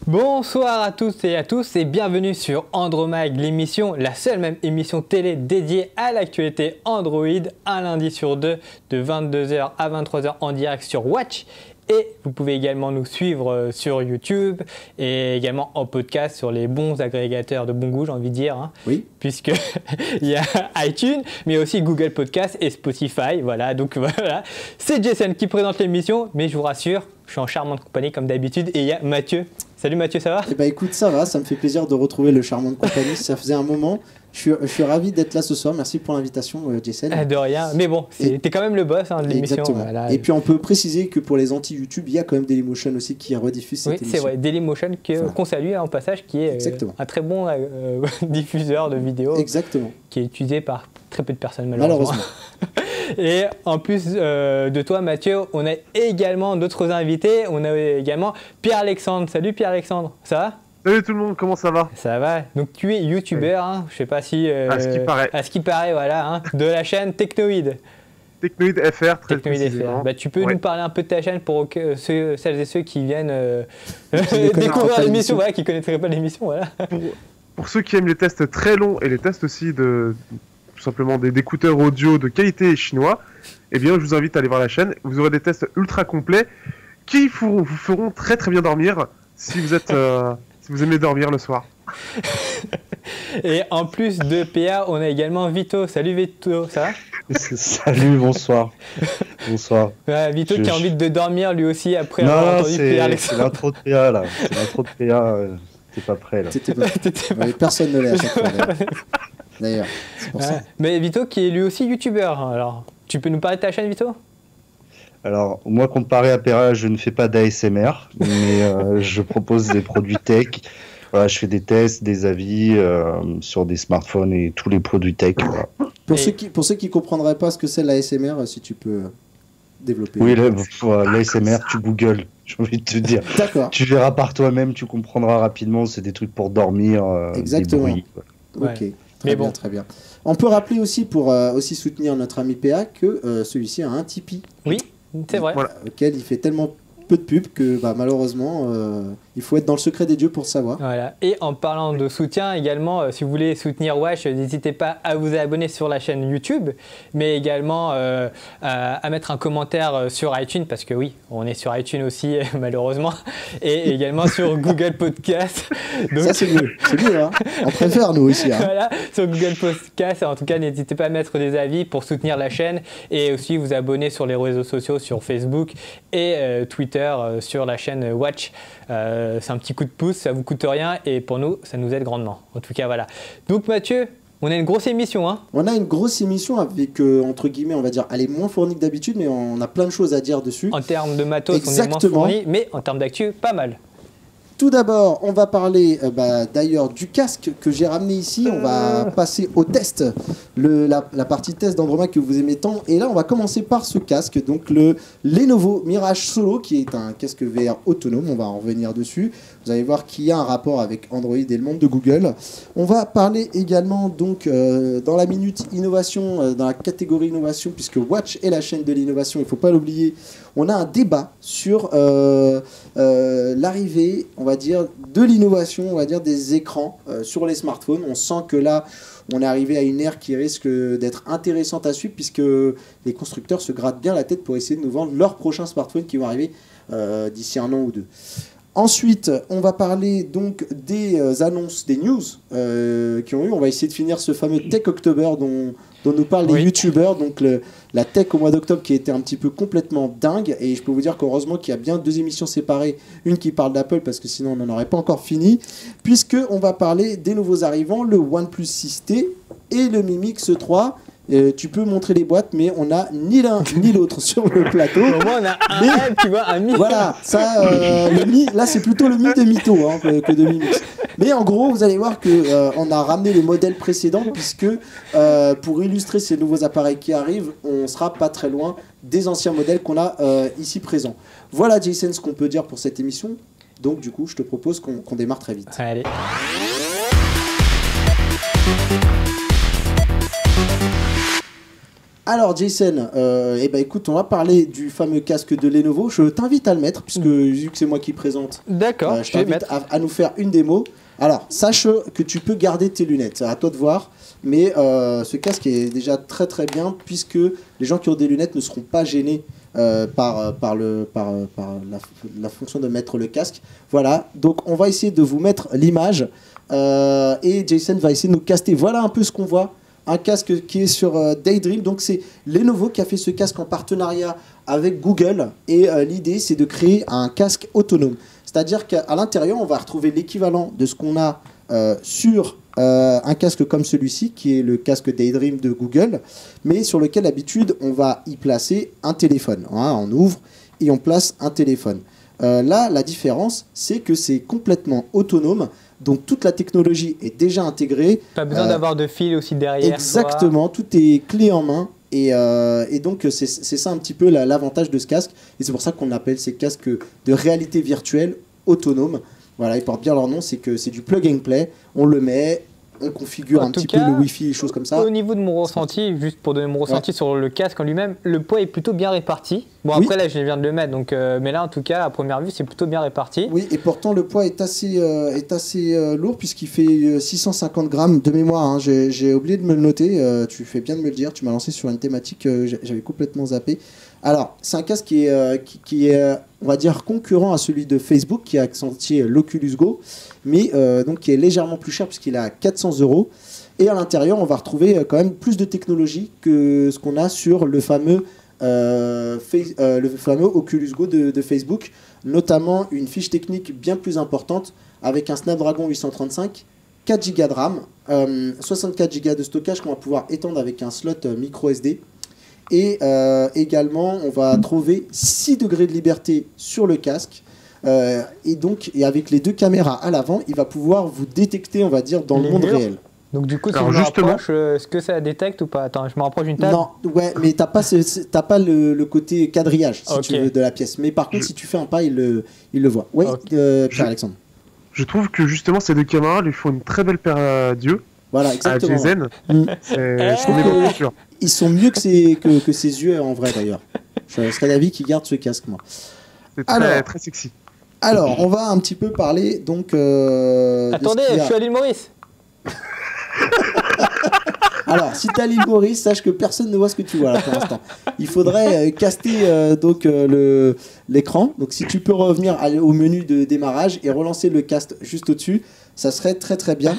Bonsoir à tous et bienvenue sur Andromag, l'émission, la seule même émission télé dédiée à l'actualité Android, un lundi sur deux de 22h à 23h en direct sur Watch. Et vous pouvez également nous suivre sur YouTube et également en podcast sur les bons agrégateurs de bon goût, j'ai envie de dire. Hein, oui. Puisque il y a iTunes, mais aussi Google Podcast et Spotify. Voilà, donc voilà. C'est Jason qui présente l'émission, mais je vous rassure, je suis en charmante compagnie comme d'habitude. Et il y a Mathieu. Salut Mathieu, ça va ? Eh ben écoute, ça va, ça me fait plaisir de retrouver le charmant de compagnie. Ça faisait un moment. Je suis ravi d'être là ce soir. Merci pour l'invitation, Jason. De rien. Mais bon, t'es quand même le boss de l'émission. Exactement. Voilà. Et puis on peut préciser que pour les anti-YouTube, il y a quand même Dailymotion aussi qui rediffuse cette émission. Oui, c'est vrai. Dailymotion qu'on salue en passage, qui est un très bon diffuseur de vidéos. Exactement. Qui est utilisé par très peu de personnes malheureusement. Et en plus de toi, Mathieu, on a également d'autres invités. On a également Pierre-Alexandre. Salut Pierre-Alexandre, ça va ? Salut tout le monde, comment ça va ? Ça va. Donc tu es youtubeur, hein, je sais pas si... à ce qui paraît. À ce qui paraît, voilà, hein, de la chaîne Technoïd. Technoïd FR, très Technoïd précisément. FR. Bah, tu peux nous parler un peu de ta chaîne pour celles et ceux qui viennent découvrir l'émission, voilà, qui ne connaîtraient pas l'émission. Voilà. Pour ceux qui aiment les tests très longs et les tests aussi tout simplement d'écouteurs audio de qualité chinois, eh bien je vous invite à aller voir la chaîne. Vous aurez des tests ultra complets qui vous feront très très bien dormir si vous êtes... si vous aimez dormir le soir. Et en plus de PA, on a également Vito. Salut Vito, ça va ? Salut, bonsoir. Bonsoir. Vito qui a envie de dormir lui aussi après avoir entendu PA. C'est l'intro de PA là. C'est l'intro de PA. T'es pas prêt là. Ouais, personne ne l'est à chaque fois. D'ailleurs, c'est pour ça. Mais Vito qui est lui aussi youtubeur. Alors, tu peux nous parler de ta chaîne, Vito ? Alors, moi, comparé à Pera, je ne fais pas d'ASMR, mais je propose des produits tech. Voilà, je fais des tests, des avis sur des smartphones et tous les produits tech. Voilà. Pour ceux qui ne comprendraient pas ce que c'est l'ASMR, si tu peux développer. Oui, l'ASMR, tu googles, j'ai envie de te dire. D'accord. Tu verras par toi-même, tu comprendras rapidement, c'est des trucs pour dormir. Exactement. Des bruits, ok, très bien. On peut rappeler aussi, pour aussi soutenir notre ami PA, que celui-ci a un Tipeee. Oui. C'est vrai. Voilà. Auquel il fait tellement peu de pub que malheureusement il faut être dans le secret des dieux pour le savoir. Voilà. Et en parlant de soutien également, si vous voulez soutenir Wesh, n'hésitez pas à vous abonner sur la chaîne YouTube, mais également à mettre un commentaire sur iTunes, parce que oui, on est sur iTunes aussi malheureusement, et également sur Google Podcast. Donc... Ça c'est mieux, hein. On préfère nous aussi. Hein. Voilà, sur Google Podcast, en tout cas n'hésitez pas à mettre des avis pour soutenir la chaîne, et aussi vous abonner sur les réseaux sociaux, sur Facebook et Twitter, sur la chaîne Watch. C'est un petit coup de pouce, ça vous coûte rien et pour nous ça nous aide grandement. En tout cas voilà. Donc Mathieu, on a une grosse émission, hein. On a une grosse émission avec entre guillemets, on va dire, elle est moins fournie que d'habitude, mais on a plein de choses à dire dessus. En termes de matos, on est moins fourni, mais en termes d'actu, pas mal. Tout d'abord, on va parler d'ailleurs du casque que j'ai ramené ici. On va passer au test, la partie test d'Andromag que vous aimez tant. Et là, on va commencer par ce casque, donc le Lenovo Mirage Solo, qui est un casque VR autonome. On va en revenir dessus. Vous allez voir qu'il y a un rapport avec Android et le monde de Google. On va parler également donc dans la minute innovation, dans la catégorie innovation, puisque Watch est la chaîne de l'innovation, il ne faut pas l'oublier. On a un débat sur l'arrivée, on va dire, de l'innovation, on va dire des écrans sur les smartphones. On sent que là, on est arrivé à une ère qui risque d'être intéressante à suivre, puisque les constructeurs se grattent bien la tête pour essayer de nous vendre leurs prochains smartphones qui vont arriver d'ici un an ou deux. Ensuite, on va parler donc des annonces, des news qui ont eu. On va essayer de finir ce fameux Tech October dont nous parlent les youtubeurs. Donc la tech au mois d'octobre qui était un petit peu complètement dingue. Et je peux vous dire qu'heureusement qu'il y a bien 2 émissions séparées. Une qui parle d'Apple parce que sinon on n'en aurait pas encore fini. Puisqu'on va parler des nouveaux arrivants, le OnePlus 6T et le Mi Mix 3. Tu peux montrer les boîtes, mais on n'a ni l'un ni l'autre sur le plateau. Au moins, on a tu vois, un Mi. Voilà, ça, le Mi, là, c'est plutôt le Mi de Mytho que de Mi Mix. Mais en gros, vous allez voir que on a ramené les modèles précédents, puisque pour illustrer ces nouveaux appareils qui arrivent, on sera pas très loin des anciens modèles qu'on a ici présents. Voilà Jason ce qu'on peut dire pour cette émission. Donc du coup je te propose qu'on démarre très vite. Allez. Alors Jason, écoute, on va parler du fameux casque de Lenovo. Je t'invite à le mettre, puisque vu que c'est moi qui présente, D'accord, je t'invite à nous faire une démo. Alors, sache que tu peux garder tes lunettes, c'est à toi de voir, mais ce casque est déjà très très bien, puisque les gens qui ont des lunettes ne seront pas gênés par la fonction de mettre le casque. Voilà, donc on va essayer de vous mettre l'image, et Jason va essayer de nous caster. Voilà un peu ce qu'on voit. Un casque qui est sur Daydream, donc c'est Lenovo qui a fait ce casque en partenariat avec Google, et l'idée c'est de créer un casque autonome. C'est-à-dire qu'à l'intérieur on va retrouver l'équivalent de ce qu'on a sur un casque comme celui-ci, qui est le casque Daydream de Google, mais sur lequel d'habitude on va y placer un téléphone. Hein, on ouvre et on place un téléphone. Là, la différence, c'est que c'est complètement autonome. Donc toute la technologie est déjà intégrée. Pas besoin d'avoir de fil aussi derrière. Exactement, tout est clé en main. Et donc c'est ça un petit peu l'avantage de ce casque. Et c'est pour ça qu'on appelle ces casques de réalité virtuelle autonome. Voilà, ils portent bien leur nom, c'est que c'est du plug and play. On le met, on configure un petit peu le Wi-Fi, choses comme ça. Au niveau de mon ressenti, juste pour donner mon ressenti sur le casque en lui-même, le poids est plutôt bien réparti. Bon, après là, je viens de le mettre, donc, mais là, en tout cas, à première vue, c'est plutôt bien réparti. Oui, et pourtant, le poids est assez lourd, puisqu'il fait 650 grammes de mémoire. Hein. J'ai oublié de me le noter, tu fais bien de me le dire, tu m'as lancé sur une thématique, j'avais complètement zappé. Alors, c'est un casque qui est, on va dire, concurrent à celui de Facebook, qui a sorti l'Oculus Go, mais donc qui est légèrement plus cher, puisqu'il est à 400 €. Et à l'intérieur, on va retrouver quand même plus de technologie que ce qu'on a sur le fameux Oculus Go de Facebook, notamment une fiche technique bien plus importante avec un Snapdragon 835, 4 Go de RAM, 64 Go de stockage qu'on va pouvoir étendre avec un slot micro SD. Et également, on va trouver 6 degrés de liberté sur le casque. Et avec les 2 caméras à l'avant, il va pouvoir vous détecter, on va dire, dans le monde réel. Donc du coup, si je me rapproche, est-ce que ça détecte ou pas? Attends, je me rapproche d'une table. Non, ouais, mais t'as pas le côté quadrillage, si tu veux, de la pièce. Mais par contre, si tu fais un pas, il le voit. Oui, Pierre-Alexandre. Je trouve que justement, ces 2 caméras lui font une très belle paire d'yeux. Voilà, exactement. Ils sont mieux que ses yeux en vrai, d'ailleurs. Je serais d'avis qu'il garde ce casque, moi. C'est très sexy. Alors, on va un petit peu parler, donc... Attendez, je suis à l'île Maurice. Alors, si t'as l'île Maurice, sache que personne ne voit ce que tu vois là pour l'instant. Il faudrait caster l'écran. Donc, si tu peux revenir au menu de démarrage et relancer le cast juste au-dessus, ça serait très très bien.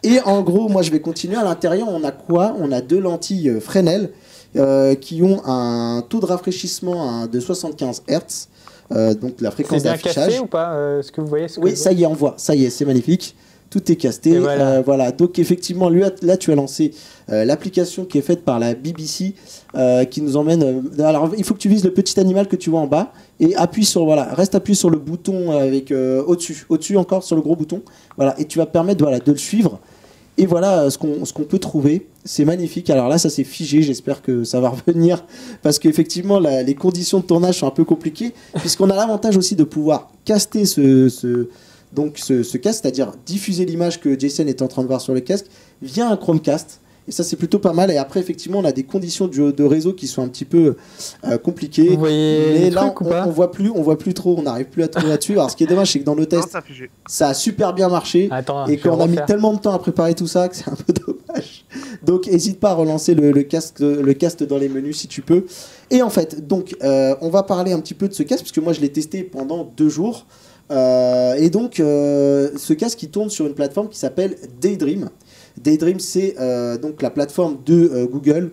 Et en gros, moi je vais continuer. À l'intérieur, on a quoi? On a 2 lentilles Fresnel qui ont un taux de rafraîchissement de 75 Hz. Donc la fréquence d'affichage. C'est bien cassé ou pas ce que vous voyez? Oui, ça y est, on voit. Ça y est, c'est magnifique. Tout est casté. Voilà. Donc effectivement, là tu as lancé l'application qui est faite par la BBC qui nous emmène. Alors il faut que tu vises le petit animal que tu vois en bas et reste appuyé sur le bouton avec au-dessus encore sur le gros bouton. Voilà, et tu vas permettre de le suivre. Et voilà ce qu'on peut trouver. C'est magnifique. Alors là, ça s'est figé. J'espère que ça va revenir parce qu'effectivement, les conditions de tournage sont un peu compliquées puisqu'on a l'avantage aussi de pouvoir caster ce casque, c'est-à-dire diffuser l'image que Jason est en train de voir sur le casque via un Chromecast. Et ça, c'est plutôt pas mal. Et après, effectivement, on a des conditions de réseau qui sont un petit peu compliquées. Vous voyez mais là, on voit plus trop. On n'arrive plus à trouver là-dessus. Alors, ce qui est dommage, c'est que dans nos tests, ça a super bien marché. Et qu'on a mis tellement de temps à préparer tout ça que c'est un peu dommage. Donc, n'hésite pas à relancer le cast dans les menus si tu peux. Et en fait, donc, on va parler un petit peu de ce casque parce que moi, je l'ai testé pendant 2 jours. Et donc, ce casque qui tourne sur une plateforme qui s'appelle Daydream. Daydream, c'est donc la plateforme de Google,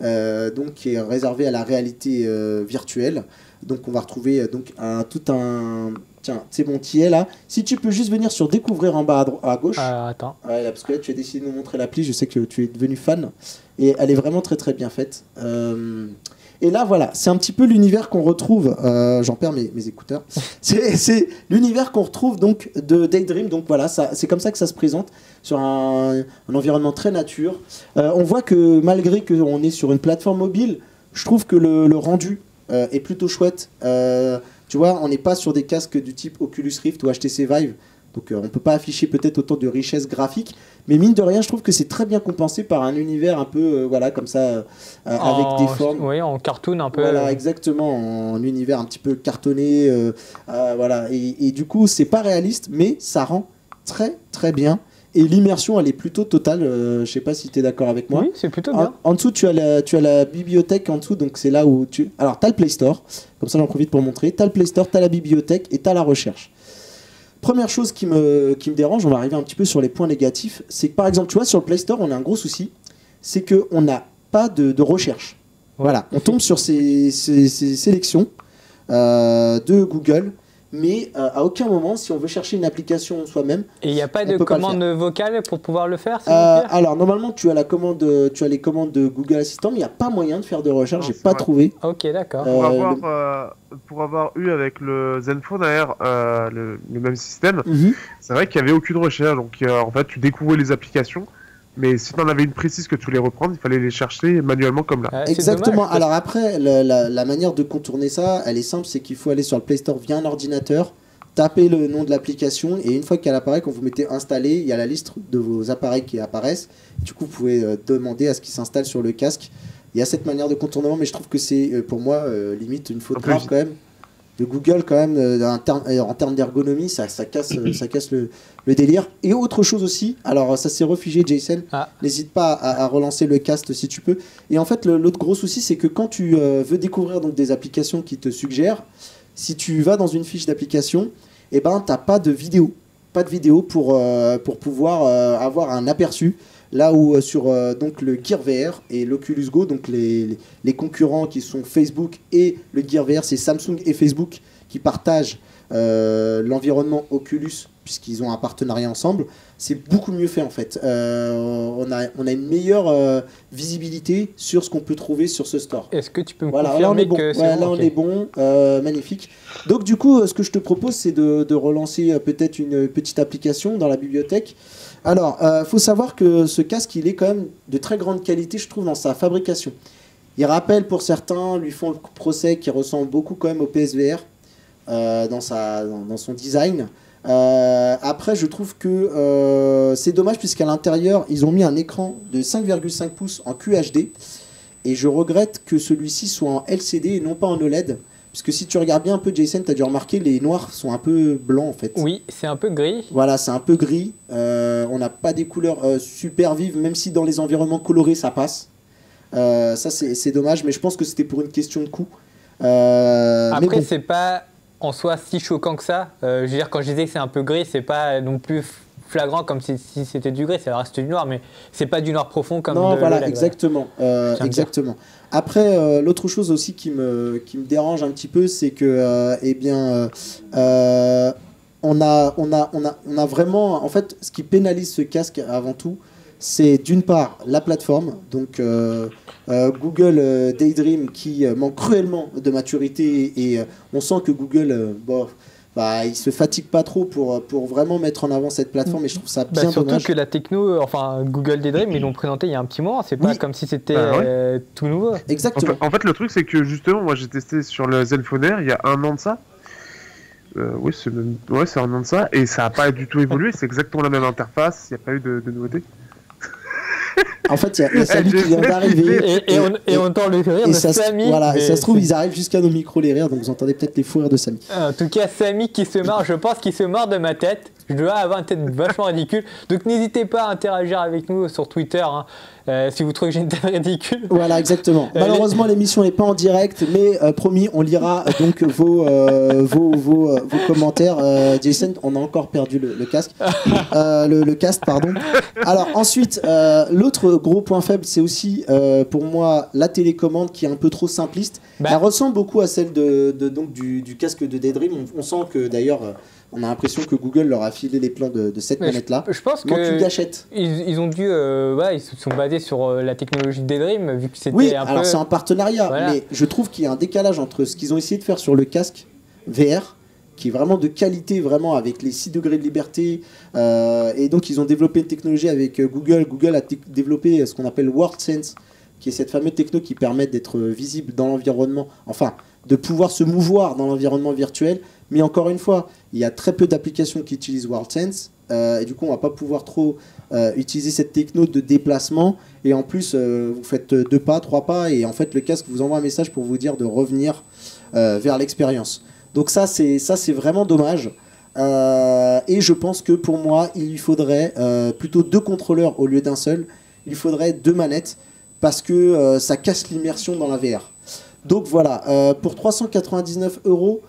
donc qui est réservée à la réalité virtuelle. Donc, on va retrouver Tiens, c'est bon, tu y es là. Si tu peux juste venir sur découvrir en bas à gauche. Attends. Ouais, là, parce que là, tu as décidé de nous montrer l'appli. Je sais que tu es devenu fan et elle est vraiment très très bien faite. Et là, voilà, c'est un petit peu l'univers qu'on retrouve. J'en perds mes écouteurs. C'est l'univers qu'on retrouve donc de Daydream. Donc voilà, c'est comme ça que ça se présente sur un environnement très nature. On voit que malgré qu'on est sur une plateforme mobile, je trouve que le rendu est plutôt chouette. Tu vois, on n'est pas sur des casques du type Oculus Rift ou HTC Vive. Donc on ne peut pas afficher peut-être autant de richesse graphique, mais mine de rien, je trouve que c'est très bien compensé par un univers un peu, voilà, comme ça, avec des formes. Oui, en cartoon un peu. Voilà, exactement, en univers un petit peu cartonné, voilà. Et du coup, c'est pas réaliste, mais ça rend très très bien. Et l'immersion, elle est plutôt totale. Je sais pas si tu es d'accord avec moi. Oui, c'est plutôt bien. En dessous, tu as la bibliothèque en dessous, donc c'est là où tu. Alors, tu as le Play Store, comme ça j'en profite pour montrer. Tu as le Play Store, tu as la bibliothèque et tu as la recherche. Première chose qui me dérange, on va arriver un petit peu sur les points négatifs, c'est que par exemple, tu vois, sur le Play Store, on a un gros souci, c'est qu'on n'a pas de recherche. Voilà, on tombe sur ces sélections de Google, mais à aucun moment, si on veut chercher une application soi-même, et il n'y a pas de commande vocale pour pouvoir le faire, alors normalement, tu as les commandes de Google Assistant, mais il n'y a pas moyen de faire de recherche, j'ai pas trouvé. Ok, d'accord. Pour avoir eu avec le Zenfone Air le même système, Mhm. c'est vrai qu'il n'y avait aucune recherche. Donc en fait, tu découvrais les applications, mais si tu en avais une précise que tu voulais reprendre, il fallait les chercher manuellement comme là. Exactement. Dommage, alors après, la manière de contourner ça, elle est simple, c'est qu'il faut aller sur le Play Store via un ordinateur, taper le nom de l'application, et une fois qu'elle apparaît, quand vous mettez installer, il y a la liste de vos appareils qui apparaissent. Du coup, vous pouvez demander à ce qu'ils s'installent sur le casque. Il y a cette manière de contournement, mais je trouve que c'est pour moi limite une faute grave quand même de Google quand même en termes d'ergonomie, ça casse le délire. Et autre chose aussi, alors ça s'est réfugié Jason, n'hésite pas à relancer le cast si tu peux. Et en fait l'autre gros souci, c'est que quand tu veux découvrir donc des applications qui te suggèrent, si tu vas dans une fiche d'application, eh ben t'as pas de vidéo pour pouvoir avoir un aperçu. Là où sur donc le Gear VR et l'Oculus Go, donc les concurrents qui sont Facebook et le Gear VR, c'est Samsung et Facebook qui partagent l'environnement Oculus puisqu'ils ont un partenariat ensemble. C'est beaucoup mieux fait en fait. On a une meilleure visibilité sur ce qu'on peut trouver sur ce store. Est-ce que tu peux me confirmer là on est bon. Que c'est bon, là on est bon, magnifique. Donc du coup, ce que je te propose, c'est de relancer peut-être une petite application dans la bibliothèque. Alors, faut savoir que ce casque, il est quand même de très grande qualité, je trouve, dans sa fabrication. Il rappelle pour certains, lui font le procès qui ressemble beaucoup quand même au PSVR dans son design. Après, je trouve que c'est dommage puisqu'à l'intérieur, ils ont mis un écran de 5,5 pouces en QHD. Et je regrette que celui-ci soit en LCD et non pas en OLED. Parce que si tu regardes bien un peu, Jason, tu as dû remarquer, les noirs sont un peu blancs en fait. Oui, c'est un peu gris. Voilà, c'est un peu gris. On n'a pas des couleurs super vives, même si dans les environnements colorés, ça passe. Ça, c'est dommage, mais je pense que c'était pour une question de coût. Après, bon, c'est pas en soi si choquant que ça. Je veux dire, quand je disais que c'est un peu gris, c'est pas non plus flagrant comme si c'était du gris, ça reste du noir, mais c'est pas du noir profond comme non, de voilà, l'OLED, exactement. Exactement. Après, l'autre chose aussi qui me dérange un petit peu, c'est que, on a vraiment, en fait, ce qui pénalise ce casque avant tout, c'est d'une part la plateforme, donc Google Daydream qui manque cruellement de maturité et on sent que Google, il se fatigue pas trop pour vraiment mettre en avant cette plateforme et je trouve ça bien surtout dommage. Que la techno, enfin Google Daydream, ils l'ont présenté il y a un petit moment, c'est pas comme si c'était tout nouveau. Exactement. En fait, le truc c'est que justement, moi j'ai testé sur le Zenfone Air il y a un an de ça. Oui, c'est un an de ça et ça n'a pas du tout évolué, c'est exactement la même interface, il n'y a pas eu de nouveauté. En fait, il y a Samy qui vient d'arriver. Et on entend le rire de Samy. Voilà, et ça se trouve, ils arrivent jusqu'à nos micros, les rires, donc vous entendez peut-être les fous rires de Samy. En tout cas, Samy qui se marre, je pense qu'il se marre de ma tête. Je dois avoir une tête vachement ridicule. Donc n'hésitez pas à interagir avec nous sur Twitter si vous trouvez que j'ai une tête ridicule. Voilà, exactement. Malheureusement, l'émission n'est pas en direct, mais promis, on lira donc vos commentaires. Jason, on a encore perdu le casque. Le cast, pardon. Alors ensuite, l'autre gros point faible, c'est aussi pour moi la télécommande qui est un peu trop simpliste. Elle ressemble beaucoup à celle donc, du casque de Daydream. On sent que d'ailleurs... on a l'impression que Google leur a filé les plans de cette manette-là. Je pense que une gâchette. Ils ont dû, ils se sont basés sur la technologie de Daydream vu que c'était alors c'est en partenariat, mais je trouve qu'il y a un décalage entre ce qu'ils ont essayé de faire sur le casque VR, qui est vraiment de qualité, vraiment avec les 6 degrés de liberté, et donc ils ont développé une technologie avec Google. Google a développé ce qu'on appelle WorldSense, qui est cette fameuse techno qui permet d'être visible dans l'environnement, enfin de pouvoir se mouvoir dans l'environnement virtuel. Mais encore une fois, il y a très peu d'applications qui utilisent WorldSense. Et du coup, on va pas pouvoir trop utiliser cette techno de déplacement. Et en plus, vous faites 2 pas, 3 pas, et en fait, le casque vous envoie un message pour vous dire de revenir vers l'expérience. Donc ça, c'est vraiment dommage. Et je pense que pour moi, il lui faudrait plutôt 2 contrôleurs au lieu d'un seul. Il faudrait 2 manettes parce que ça casse l'immersion dans la VR. Donc voilà, pour 399 €,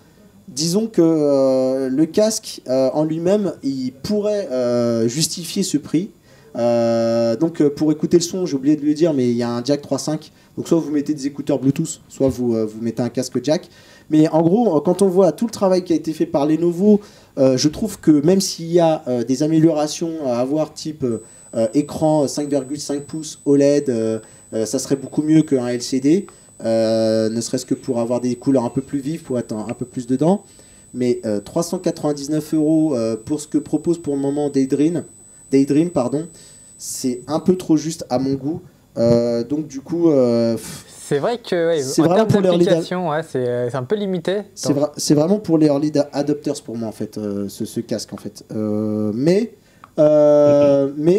disons que le casque en lui-même, il pourrait justifier ce prix. Donc pour écouter le son, j'ai oublié de le dire, mais il y a un jack 3.5. Donc soit vous mettez des écouteurs Bluetooth, soit vous mettez un casque jack. Mais en gros, quand on voit tout le travail qui a été fait par Lenovo, je trouve que même s'il y a des améliorations à avoir, type écran 5,5 pouces OLED, ça serait beaucoup mieux qu'un LCD. Ne serait-ce que pour avoir des couleurs un peu plus vives, pour être un peu plus dedans. Mais 399 € pour ce que propose pour le moment Daydream, c'est un peu trop juste à mon goût. Donc du coup, c'est vrai que c'est en vraiment termes pour les d'application, c'est un peu limité. c'est vraiment pour les early adopters pour moi en fait, ce casque en fait. Mais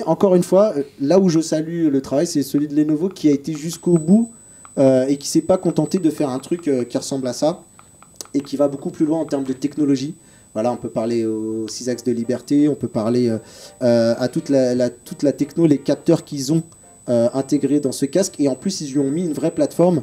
encore une fois, là où je salue le travail, c'est celui de Lenovo qui a été jusqu'au bout. Et qui s'est pas contenté de faire un truc qui ressemble à ça et qui va beaucoup plus loin en termes de technologie. Voilà, on peut parler aux 6 axes de liberté, on peut parler à toute la techno, les capteurs qu'ils ont intégrés dans ce casque, et en plus ils lui ont mis une vraie plateforme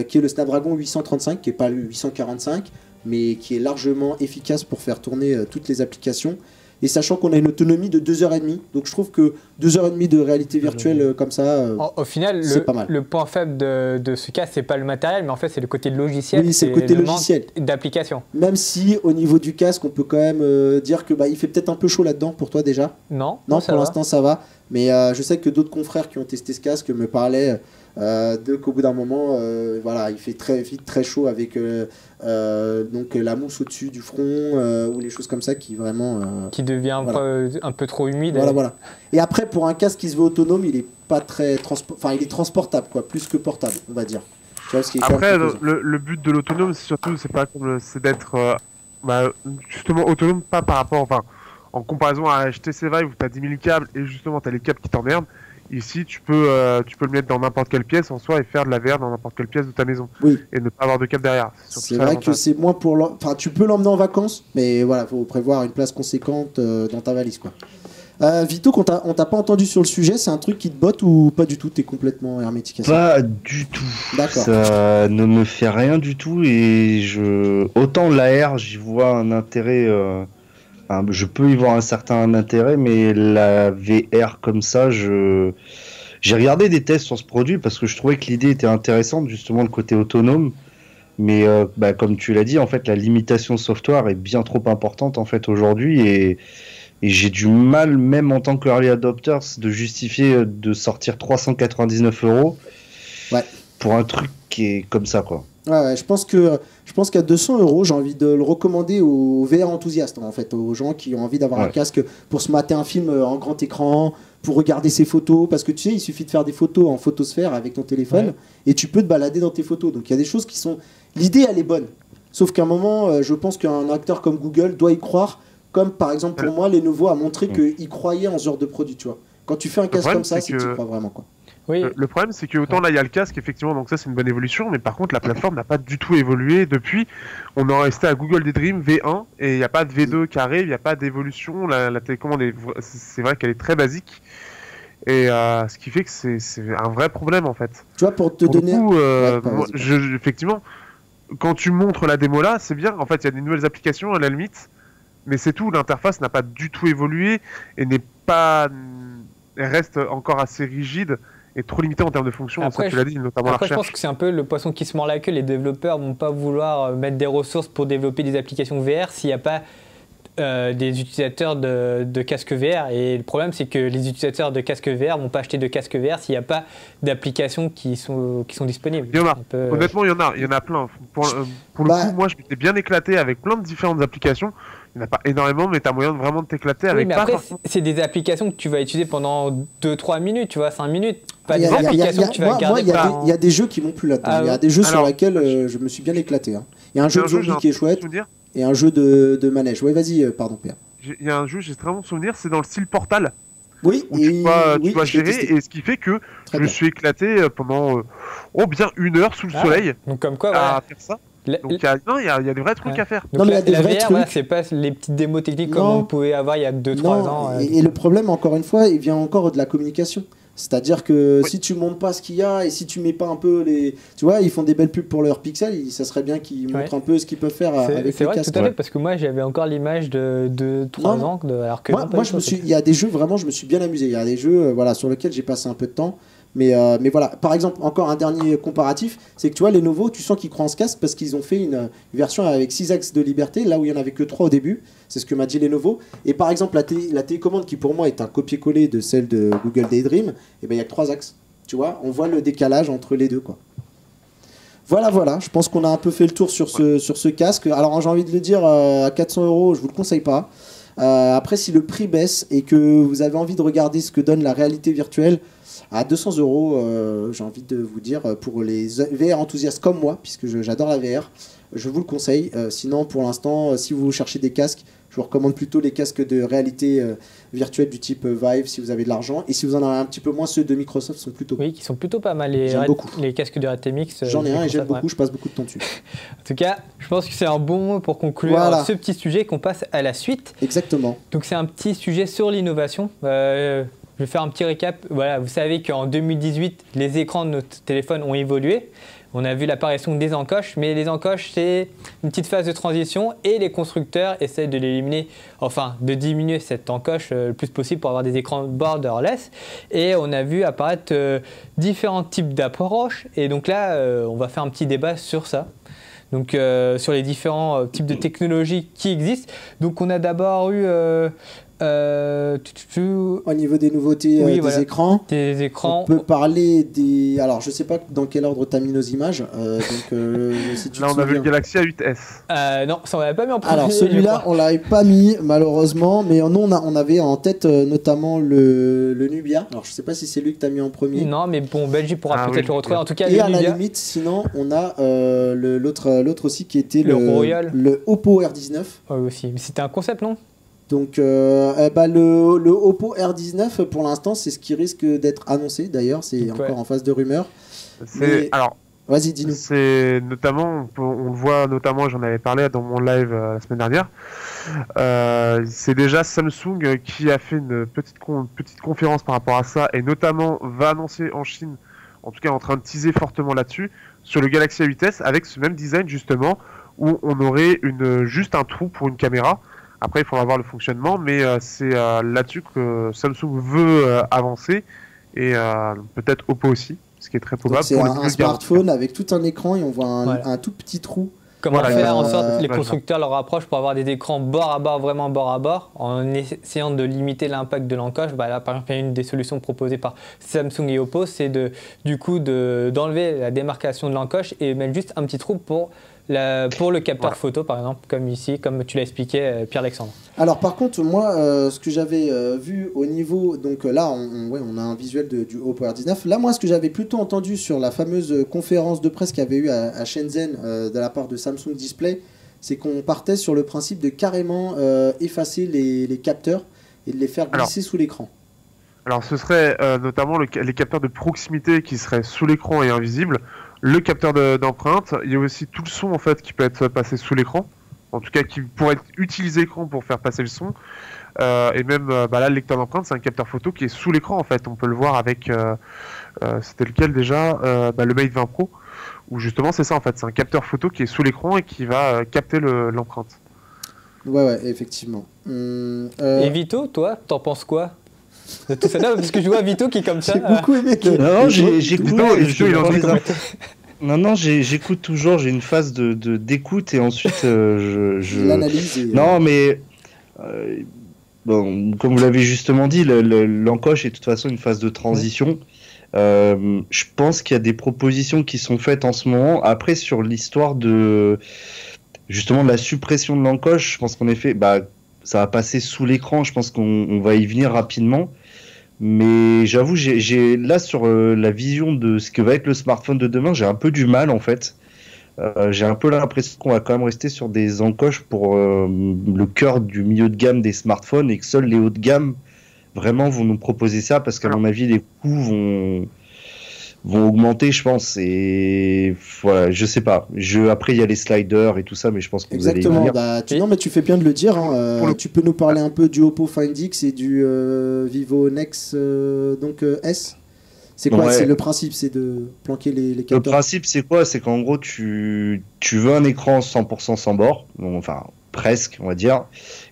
qui est le Snapdragon 835, qui n'est pas le 845, mais qui est largement efficace pour faire tourner toutes les applications. Et sachant qu'on a une autonomie de 2h30, donc je trouve que 2h30 de réalité virtuelle comme ça, au final, c'est pas mal. Le point faible de ce cas, c'est pas le matériel, mais en fait, c'est le côté logiciel. Oui, c'est le côté logiciel d'application. Même si, au niveau du casque, on peut quand même dire que il fait peut-être un peu chaud là-dedans pour toi déjà. Non, pour l'instant, ça va. Mais je sais que d'autres confrères qui ont testé ce casque me parlaient qu'au bout d'un moment, voilà, il fait très vite très chaud avec donc la mousse au-dessus du front ou les choses comme ça qui vraiment qui devient un peu trop humide. Voilà. Et après, pour un casque qui se veut autonome, il est pas très il est transportable quoi, plus que portable, on va dire. Tu vois, ce qui est après, le but de l'autonome, c'est d'être justement autonome, pas par rapport, en comparaison à HTC Vive où tu as 10 000 câbles et justement tu as les câbles qui t'emmerdent. Ici, tu peux le mettre dans n'importe quelle pièce en soi et faire de la VR dans n'importe quelle pièce de ta maison. Oui. Et ne pas avoir de câble derrière. C'est vrai que c'est moins pour... tu peux l'emmener en vacances, mais voilà, faut prévoir une place conséquente dans ta valise, quoi. Vito, on t'a pas entendu sur le sujet, c'est un truc qui te botte ou pas du tout? T'es complètement hermétique à ça? Pas du tout. D'accord. Ça ne me fait rien du tout et autant l'AR, j'y vois un intérêt... je peux y voir un certain intérêt, mais la VR comme ça, j'ai regardé des tests sur ce produit parce que je trouvais que l'idée était intéressante, justement le côté autonome. Mais comme tu l'as dit, en fait, la limitation software est bien trop importante en fait aujourd'hui et j'ai du mal, même en tant que early adopter, de justifier de sortir 399 € pour un truc qui est comme ça, quoi. Ouais, je pense qu'à 200 €, j'ai envie de le recommander aux VR enthousiastes, en fait, aux gens qui ont envie d'avoir un casque pour se mater un film en grand écran, pour regarder ses photos, parce que tu sais, il suffit de faire des photos en photosphère avec ton téléphone, et tu peux te balader dans tes photos. Donc il y a des choses qui sont... L'idée, elle est bonne. Sauf qu'à un moment, je pense qu'un acteur comme Google doit y croire, comme par exemple pour moi, Lenovo a montré qu'il croyait en ce genre de produit, tu vois. Quand tu fais un casque comme ça, c'est que tu crois vraiment, quoi. Oui. Le problème, c'est que autant là, il y a le casque, effectivement, donc ça, c'est une bonne évolution, mais par contre, la plateforme n'a pas du tout évolué depuis. On en resté à Google Daydream V1, et il n'y a pas de V2 qui arrive, il n'y a pas d'évolution. La télécommande, c'est vrai qu'elle est très basique, et ce qui fait que c'est un vrai problème, en fait. Tu vois, pour donner... Coup, effectivement, quand tu montres la démo là, c'est bien. En fait, il y a des nouvelles applications, à la limite, mais c'est tout. L'interface n'a pas du tout évolué, et elle reste encore assez rigide et trop limité en termes de fonctions. Après, ça, tu l'as dit, notamment la recherche. Je pense que c'est un peu le poisson qui se mord la queue. Les développeurs vont pas vouloir mettre des ressources pour développer des applications VR s'il n'y a pas des utilisateurs de casques VR. Et le problème, c'est que les utilisateurs de casques VR vont pas acheter de casques VR s'il n'y a pas d'applications qui sont disponibles. Il y en a. Honnêtement, il y en a plein. Pour le coup, moi, je m'étais bien éclaté avec plein de différentes applications. Il n'y en a pas énormément, mais tu as moyen de vraiment de t'éclater Oui, avec mais pas après, forcément- c'est des applications que tu vas utiliser pendant 2-3 minutes, tu vois, 5 minutes. Pas Il y des a- il y a- applications il y a- que tu vas moi, garder il y a pendant- des- il y a des jeux qui m'ont plu là-dedans. Ah Il y a ouais. des jeux sur Alors, lesquels je me suis bien éclaté. Hein. Il y a un Il y jeu a de un jeu, zombie j'ai qui est un chouette souvenir. et un jeu de manège. Ouais, vas-y, pardon, Pierre. Il y a un jeu, j'ai très bon souvenir, c'est dans le style Portal, Oui, où tu dois oui, je l'ai gérer, testé. et ce qui fait que Très je me bien. suis éclaté pendant bien 1 heure sous le Ah, soleil Donc comme quoi, à voilà. faire ça. La- Donc non, il y a des vrais trucs Ouais. à faire. donc Non, mais il y a des la vrais VR, voilà, trucs. c'est pas les petites démos techniques comme Non. on pouvait avoir il y a 2-3 ans. Non, et le problème, encore une fois, il vient encore de la communication. C'est-à-dire que si tu montres pas ce qu'il y a et si tu mets pas un peu les. Tu vois, ils font des belles pubs pour leurs pixels, ça serait bien qu'ils montrent un peu ce qu'ils peuvent faire avec C'est le vrai, casque. tout à fait, parce que moi j'avais encore l'image de 3 Non, ans, alors que Moi, non, pas moi du je me tout, suis, il y a des jeux vraiment, je me suis bien amusé. Il y a des jeux, voilà, sur lesquels j'ai passé un peu de temps. Mais voilà, par exemple, encore un dernier comparatif, c'est que tu vois, les Lenovo, tu sens qu'ils croient en ce casque parce qu'ils ont fait une version avec 6 axes de liberté, là où il y en avait que 3 au début. C'est ce que m'a dit Lenovo. Et par exemple, la télécommande qui pour moi est un copier-coller de celle de Google Daydream, et ben il y a que 3 axes. Tu vois, on voit le décalage entre les deux, quoi. Voilà, je pense qu'on a un peu fait le tour sur ce casque. Alors j'ai envie de le dire, à 400 €, je vous le conseille pas. Après, si le prix baisse et que vous avez envie de regarder ce que donne la réalité virtuelle, à 200 €, j'ai envie de vous dire, pour les VR enthousiastes comme moi, puisque j'adore la VR, je vous le conseille. Sinon, pour l'instant, si vous cherchez des casques, je vous recommande plutôt les casques de réalité virtuelle du type Vive si vous avez de l'argent. Et si vous en avez un petit peu moins, ceux de Microsoft sont plutôt Oui, qui sont plutôt pas mal, J'aime beaucoup. les casques de RTMX. J'en ai un et j'aime ouais. beaucoup, je passe beaucoup de temps dessus. En tout cas, je pense que c'est un bon mot pour conclure Voilà. ce petit sujet, qu'on passe à la suite. Exactement. Donc c'est un petit sujet sur l'innovation. Je vais faire un petit récap. Voilà, vous savez qu'en 2018, les écrans de notre téléphone ont évolué. On a vu l'apparition des encoches, mais les encoches, c'est une petite phase de transition et les constructeurs essaient de l'éliminer, enfin de diminuer cette encoche le plus possible pour avoir des écrans borderless. Et on a vu apparaître différents types d'approches. Et donc là, on va faire un petit débat sur ça. Donc sur les différents types de technologies qui existent. Donc on a d'abord eu Au niveau des nouveautés Oui, des voilà. écrans, des écrans. on peut parler des... Alors, je sais pas dans quel ordre tu as mis nos images, si tu Là, te on a vu le souviens. Galaxy A8s. Non, ça on l'avait pas mis en premier. Alors, je celui-là, crois. on l'avait pas mis, malheureusement, mais nous, on avait en tête notamment le Nubia. Alors, je sais pas si c'est lui que tu as mis en premier. Non, mais bon, Belgique pourra Ah peut-être oui, le retrouver. En tout cas, Et le à la Nubia, limite, sinon, on a l'autre aussi qui était Le Royal. le Oppo R19. aussi. Mais c'était un concept, non? Donc, le Oppo R19, pour l'instant, c'est ce qui risque d'être annoncé. D'ailleurs, c'est Donc, encore ouais. en phase de rumeur. C'est Mais- alors, Vas-y, dis-nous. c'est notamment, on le voit notamment, j'en avais parlé dans mon live la semaine dernière. C'est déjà Samsung qui a fait une petite conférence par rapport à ça et notamment va annoncer en Chine, en tout cas en train de teaser fortement là-dessus, sur le Galaxy A8s avec ce même design justement où on aurait juste un trou pour une caméra. Après, il faudra voir le fonctionnement, mais c'est là-dessus que Samsung veut avancer et peut-être Oppo aussi, ce qui est très Donc, probable. c'est pour les un milieux de gamme. smartphone avec tout un écran et on voit Voilà. un tout petit trou. Comment Voilà, faire en sorte que les voilà. constructeurs leur approchent pour avoir des écrans bord à bord, vraiment bord à bord, en essayant de limiter l'impact de l'encoche. Là, par exemple, il y a une des solutions proposées par Samsung et Oppo, c'est d'enlever la démarcation de l'encoche et mettre juste un petit trou pour le capteur Voilà. photo, par exemple, comme ici, comme tu l'as expliqué, Pierre-Alexandre. Alors par contre, moi, ce que j'avais vu au niveau... Donc là, on a un visuel du Oppo R19. Là, moi, ce que j'avais plutôt entendu sur la fameuse conférence de presse qu'il y avait eu à Shenzhen de la part de Samsung Display, c'est qu'on partait sur le principe de carrément effacer les capteurs et de les faire glisser sous l'écran. Alors ce serait notamment les capteurs de proximité qui seraient sous l'écran et invisibles, le capteur d'empreinte, il y a aussi tout le son en fait qui peut être passé sous l'écran, en tout cas qui pourrait utiliser l'écran pour faire passer le son, et même là le lecteur d'empreinte c'est un capteur photo qui est sous l'écran en fait, on peut le voir avec, c'était lequel déjà, le Mate 20 Pro, où justement c'est ça en fait, c'est un capteur photo qui est sous l'écran et qui va capter l'empreinte. Ouais, effectivement. Et Vito, toi, t'en penses quoi de tout ça? Non, parce que je vois Vito qui est comme ça. J'ai beaucoup aimé que... Non, j'écoute. Vito, il en prends dit les comment infos. Non, j'écoute toujours. J'ai une phase d'écoute et ensuite je... l'analyse. Non, mais bon, comme vous l'avez justement dit, l'encoche est de toute façon une phase de transition. Je pense qu'il y a des propositions qui sont faites en ce moment. Après, sur l'histoire de justement la suppression de l'encoche, je pense qu'en effet, bah, ça va passer sous l'écran. Je pense qu'on va y venir rapidement. Mais j'avoue, là sur la vision de ce que va être le smartphone de demain, j'ai un peu du mal en fait. J'ai un peu l'impression qu'on va quand même rester sur des encoches pour le cœur du milieu de gamme des smartphones et que seuls les hauts de gamme vraiment vont nous proposer ça parce qu'à mon avis les coûts vont augmenter, je pense. Et voilà, je sais pas. Après, il y a les sliders et tout ça, mais je pense que vous allez y Exactement. venir. Bah, non, mais tu fais bien de le dire. Hein. Tu peux nous parler un peu du Oppo Find X et du Vivo Nex S. C'est quoi? Ouais. C'est le principe, c'est de planquer les Le capteurs. principe, c'est quoi? C'est qu'en gros, tu veux un écran 100% sans bord, donc, enfin presque, on va dire.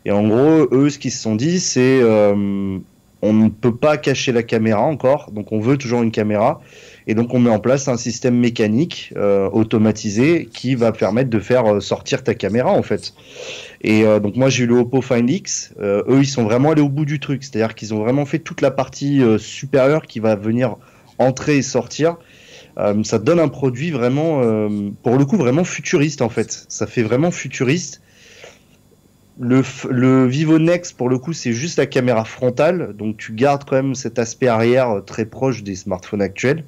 Et en gros, eux, ce qu'ils se sont dit, c'est on ne peut pas cacher la caméra encore, donc on veut toujours une caméra. Et donc on met en place un système mécanique automatisé qui va permettre de faire sortir ta caméra en fait. Et donc moi j'ai eu le Oppo Find X, eux ils sont vraiment allés au bout du truc, c'est-à-dire qu'ils ont vraiment fait toute la partie supérieure qui va venir entrer et sortir. Ça donne un produit vraiment, pour le coup vraiment futuriste en fait, ça fait vraiment futuriste. Le Vivo Nex pour le coup c'est juste la caméra frontale, donc tu gardes quand même cet aspect arrière très proche des smartphones actuels.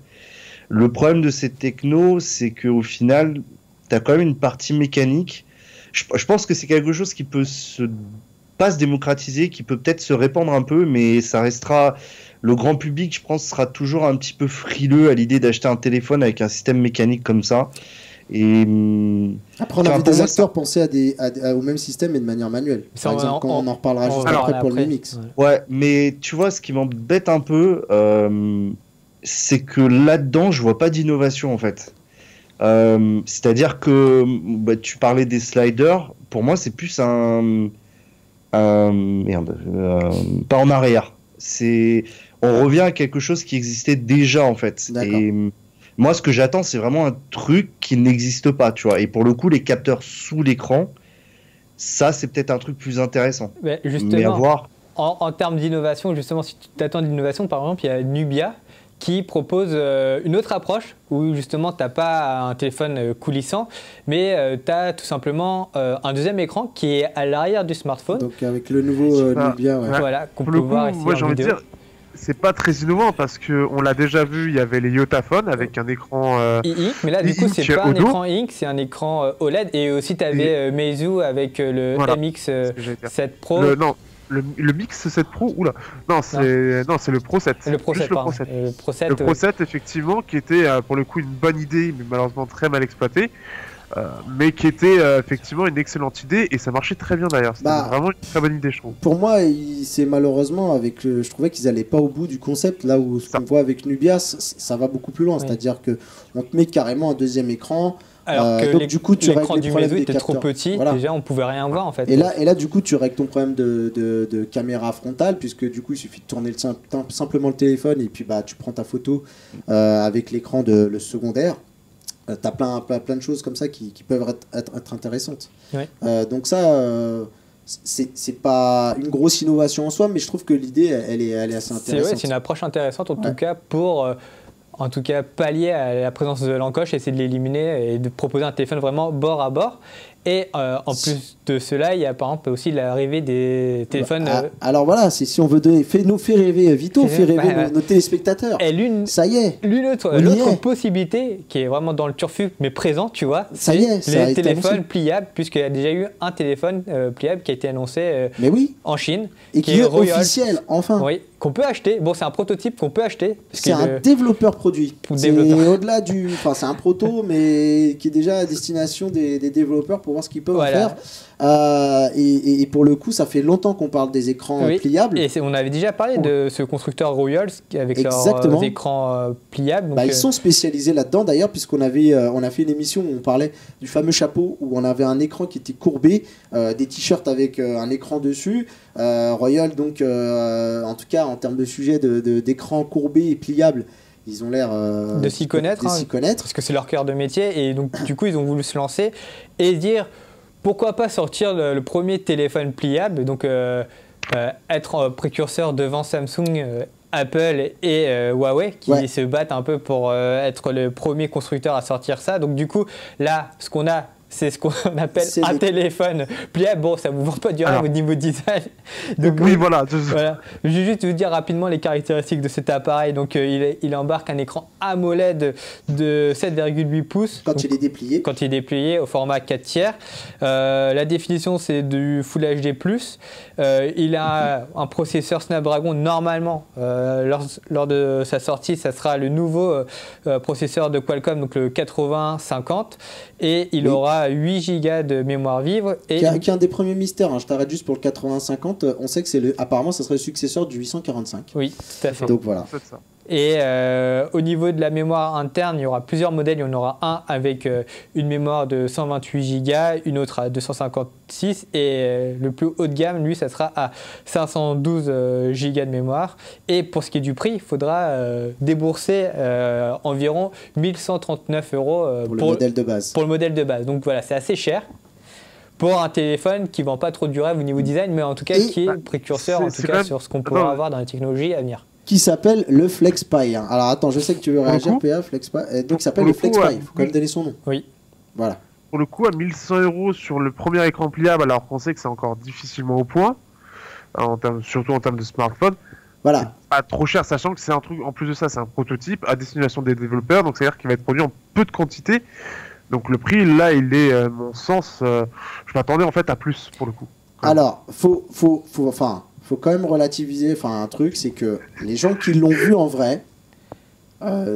Le problème de ces technos, c'est qu'au final, tu as quand même une partie mécanique. Je pense que c'est quelque chose qui peut pas se démocratiser, qui peut peut-être se répandre un peu, mais ça restera... Le grand public, je pense, sera toujours un petit peu frileux à l'idée d'acheter un téléphone avec un système mécanique comme ça. Et après, on a vu des acteurs penser au même système et de manière manuelle. Par exemple, on en reparlera juste après pour le Mix. Ouais, mais tu vois, ce qui m'embête un peu... c'est que là-dedans, je vois pas d'innovation en fait. C'est-à-dire que tu parlais des sliders, pour moi c'est plus un pas en arrière. On revient à quelque chose qui existait déjà en fait. Et moi ce que j'attends c'est vraiment un truc qui n'existe pas, tu vois. Et pour le coup les capteurs sous l'écran, ça c'est peut-être un truc plus intéressant. Mais justement, mais à voir. En termes d'innovation, justement si tu t'attends de l'innovation, par exemple il y a Nubia qui propose une autre approche où justement tu n'as pas un téléphone coulissant, mais tu as tout simplement un deuxième écran qui est à l'arrière du smartphone. Donc avec le nouveau Nubia, ouais. Voilà, qu'on peut voir ici moi, j'ai en envie de vidéo. dire, c'est pas très innovant parce qu'on l'a déjà vu, il y avait les Yotaphones avec un écran II, mais là du coup c'est pas un Odo. écran Ink, c'est un écran OLED, et aussi tu avais Meizu avec le MX7 Pro. Le Mix 7 Pro, oula, non c'est le Pro 7. Le Pro 7, pardon. Le Pro 7, le Pro 7 effectivement, qui était pour le coup une bonne idée, mais malheureusement très mal exploitée, mais qui était effectivement une excellente idée et ça marchait très bien d'ailleurs. C'était vraiment une très bonne idée, je trouve. Pour moi, c'est malheureusement je trouvais qu'ils allaient pas au bout du concept. Là où ce qu'on voit avec Nubia, ça va beaucoup plus loin. Oui. C'est-à-dire que on te met carrément un deuxième écran. Alors que donc, du coup, tu l'écran règles du Meizu était trop petit, voilà. Déjà on pouvait rien voir en fait. Et là du coup tu règles ton problème de caméra frontale, puisque du coup il suffit de tourner simplement le téléphone et puis tu prends ta photo avec l'écran le secondaire. T'as plein de choses comme ça qui peuvent être intéressantes. Oui. Donc ça, c'est pas une grosse innovation en soi, mais je trouve que l'idée elle est assez intéressante. C'est une approche intéressante en tout cas pour... En tout cas, pallier à la présence de l'encoche, essayer de l'éliminer et de proposer un téléphone vraiment bord à bord. Et en plus de cela, il y a par exemple aussi l'arrivée des téléphones... alors voilà, si on veut donner... Fais rêver Vito, fais rêver nos téléspectateurs. Et ça y est. L'autre possibilité, qui est vraiment dans le turfu, mais présent, tu vois, ça y est, les téléphones pliables, puisqu'il y a déjà eu un téléphone pliable qui a été annoncé en Chine. Et qui est officiel, enfin. Oui, qu'on peut acheter. Bon, c'est un prototype qu'on peut acheter. C'est un développeur produit. C'est au-delà du... Enfin, c'est un proto, mais qui est déjà à destination des développeurs pour voir ce qu'ils peuvent en faire. Et pour le coup, ça fait longtemps qu'on parle des écrans pliables. Et on avait déjà parlé de ce constructeur Royals avec leurs écrans pliables. Donc ils sont spécialisés là-dedans d'ailleurs, puisqu'on a fait une émission où on parlait du fameux chapeau où on avait un écran qui était courbé, des t-shirts avec un écran dessus. Royal, donc en tout cas en termes de sujet d'écran courbé et pliable, ils ont l'air de s'y connaître, parce que c'est leur cœur de métier. Et donc du coup ils ont voulu se lancer et dire pourquoi pas sortir le premier téléphone pliable, donc être précurseur devant Samsung, Apple et Huawei qui se battent un peu pour être le premier constructeur à sortir ça. Donc du coup là ce qu'on a C'est ce qu'on appelle C'est un le- téléphone pliable. Bon, ça ne vous vend pas du rêve Alors. au niveau design. Donc, Oui, voilà. voilà. Je vais juste vous dire rapidement les caractéristiques de cet appareil. Donc, il embarque un écran AMOLED de 7,8 pouces. Quand Donc, il est déplié. quand il est déplié au format 4 tiers. La définition, c'est du Full HD+. Il a un processeur Snapdragon. Normalement, lors de sa sortie, ça sera le nouveau processeur de Qualcomm, donc le 8050. Et il Oui. aura 8 Go de mémoire vive. Et Qui est un des premiers mystères, hein. Je t'arrête juste pour le 8050. On sait que apparemment, ça serait le successeur du 845. oui, tout à fait. Donc voilà. C'est ça. Et au niveau de la mémoire interne, il y aura plusieurs modèles. Il y en aura un avec une mémoire de 128 Go, une autre à 256 et le plus haut de gamme, lui, ça sera à 512 Go de mémoire. Et pour ce qui est du prix, il faudra débourser environ 1139 euros Pour le modèle de base. pour le modèle de base. Donc voilà, c'est assez cher pour un téléphone qui ne vend pas trop du rêve au niveau design, mais en tout cas Et- qui est précurseur en c'est tout quand cas même- sur ce qu'on pourra Attends. avoir dans les technologies à venir. Qui s'appelle le FlexPy. Hein. Alors attends, je sais que tu veux Pour le réagir, coup- PA, FlexPy. Donc il s'appelle pour le le coup, FlexPy. ouais. Il faut quand même donner son nom. Oui. Voilà. Pour le coup, à 1100 euros sur le premier écran pliable, alors qu'on sait que c'est encore difficilement au point, surtout en termes de smartphone, Voilà. pas trop cher, sachant que c'est un truc, en plus de ça, c'est un prototype à destination des développeurs, donc c'est-à-dire qu'il va être produit en peu de quantité. Donc le prix, là, il est, à mon sens, je m'attendais en fait à plus, pour le coup. Ouais. Alors, faut quand même relativiser. Un truc, c'est que les gens qui l'ont vu en vrai,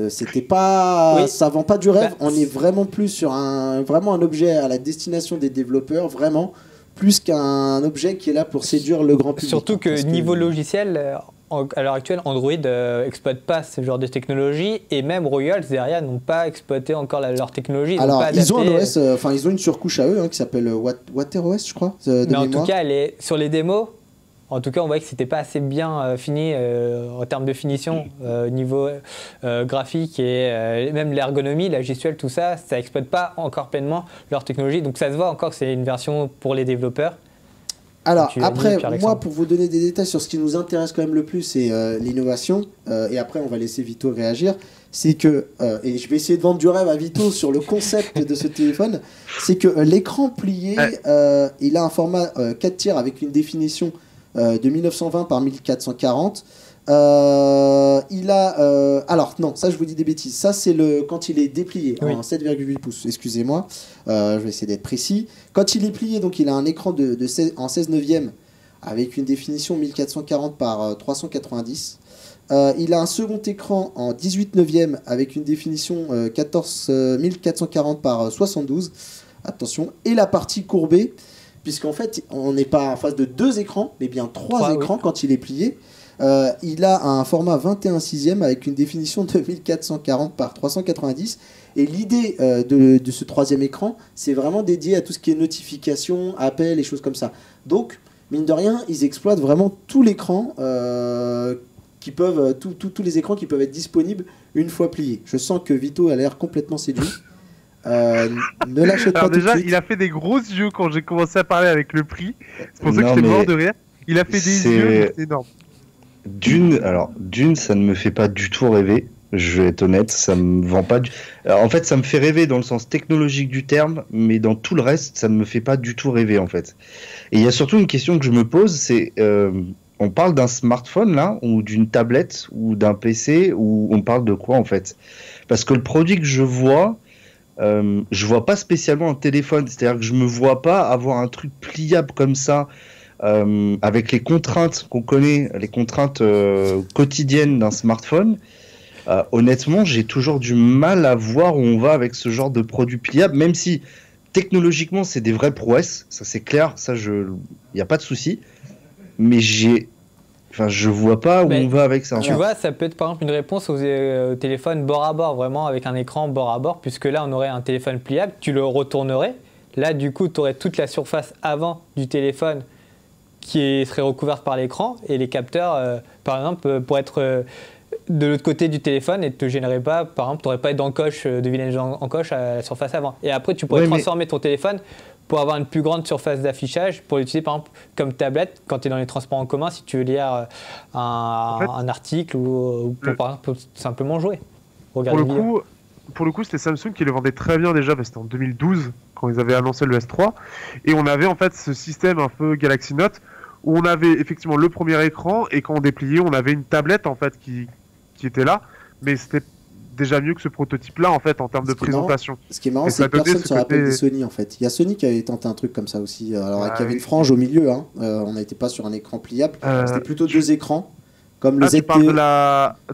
c'était pas, Oui. ça vend pas du rêve. Bah, On est vraiment plus sur vraiment un objet à la destination des développeurs, vraiment plus qu'un objet qui est là pour séduire le grand public. Surtout hein, que parce niveau logiciel, à l'heure actuelle, Android exploite pas ce genre de technologie et même Royals derrière n'ont pas exploité encore leur technologie. Ils n'ont Alors, pas ils ont un adapté. OS, ils ont une surcouche à eux qui s'appelle WaterOS, je crois, de Mais en mémoire. tout cas, sur les démos, en tout cas, on voyait que c'était pas assez bien fini en termes de finition, niveau graphique et même l'ergonomie, la gestuelle, tout ça, ça exploite pas encore pleinement leur technologie. Donc ça se voit encore que c'est une version pour les développeurs. Alors, Tu l'as dit, après, Pierre-Alexandre. moi, pour vous donner des détails sur ce qui nous intéresse quand même le plus, c'est l'innovation. Et après, on va laisser Vito réagir. C'est que, et je vais essayer de vendre du rêve à Vito sur le concept de ce téléphone, c'est que l'écran plié, il a un format 4 tiers avec une définition de 1920 par 1440. Il a... alors, non, ça, je vous dis des bêtises. Ça, c'est quand il est déplié Oui. en 7,8 pouces. Excusez-moi. Je vais essayer d'être précis. Quand il est plié, donc il a un écran en 16 neuvième avec une définition 1440 par 390. Il a un second écran en 18 neuvième avec une définition 1440 par 72. Attention. Et la partie courbée, puisqu'en fait, on n'est pas en face de 2 écrans, mais bien 3 écrans quand il est plié. Il a un format 21/6 avec une définition de 1440 par 390. Et l'idée de ce troisième écran, c'est vraiment dédié à tout ce qui est notification, appels et choses comme ça. Donc, mine de rien, ils exploitent vraiment tout l'écran, tous les écrans qui peuvent être disponibles une fois pliés. Je sens que Vito a l'air complètement séduit. Ne l'achète pas Alors tout de déjà, suite. il a fait des gros yeux quand j'ai commencé à parler avec le prix. C'est pour ça que Non, j'étais mais mort de rire. Il a fait des c'est- yeux, c'est énorme. D'une, ça ne me fait pas du tout rêver. Je vais être honnête, ça me vend pas du... Alors, en fait, ça me fait rêver dans le sens technologique du terme, mais dans tout le reste, ça ne me fait pas du tout rêver, en fait. Et il y a surtout une question que je me pose, c'est... on parle d'un smartphone, là, ou d'une tablette, ou d'un PC, ou on parle de quoi, en fait? Parce que le produit que je vois pas spécialement un téléphone. C'est-à-dire que je me vois pas avoir un truc pliable comme ça, avec les contraintes qu'on connaît, les contraintes quotidiennes d'un smartphone. Honnêtement, j'ai toujours du mal à voir où on va avec ce genre de produit pliable, même si technologiquement c'est des vraies prouesses, ça c'est clair, ça il n'y a pas de souci. Mais je vois pas où Mais on va avec ça. Tu vois, ça peut être par exemple une réponse aux téléphones bord à bord, vraiment avec un écran bord à bord, puisque là on aurait un téléphone pliable, tu le retournerais. Là du coup, tu aurais toute la surface avant du téléphone qui serait recouverte par l'écran et les capteurs, par exemple, pour être de l'autre côté du téléphone et ne te gênerait pas, par exemple, tu n'aurais pas d'encoche, de vilaine encoche à la surface avant. Et après, tu pourrais transformer ton téléphone pour avoir une plus grande surface d'affichage, pour l'utiliser par exemple comme tablette quand tu es dans les transports en commun, si tu veux lire un article ou pour, par exemple, simplement jouer. Pour Regarder le une vidéo. coup, pour le coup, c'était Samsung qui le vendait très bien déjà, parce que c'était en 2012 quand ils avaient annoncé le S3, et on avait en fait ce système un peu Galaxy Note où on avait effectivement le premier écran et quand on dépliait, on avait une tablette en fait qui était là, mais c'était déjà mieux que ce prototype-là en fait en termes de présentation. Ce qui est marrant, Et c'est ça que personne donnait ne se ce rappelle côté- de Sony en fait. Il y a Sony qui avait tenté un truc comme ça aussi, alors Ah qui avait oui. une frange au milieu. Hein. On n'était pas sur un écran pliable, c'était plutôt deux écrans, comme le Ah, tu ZTE. parles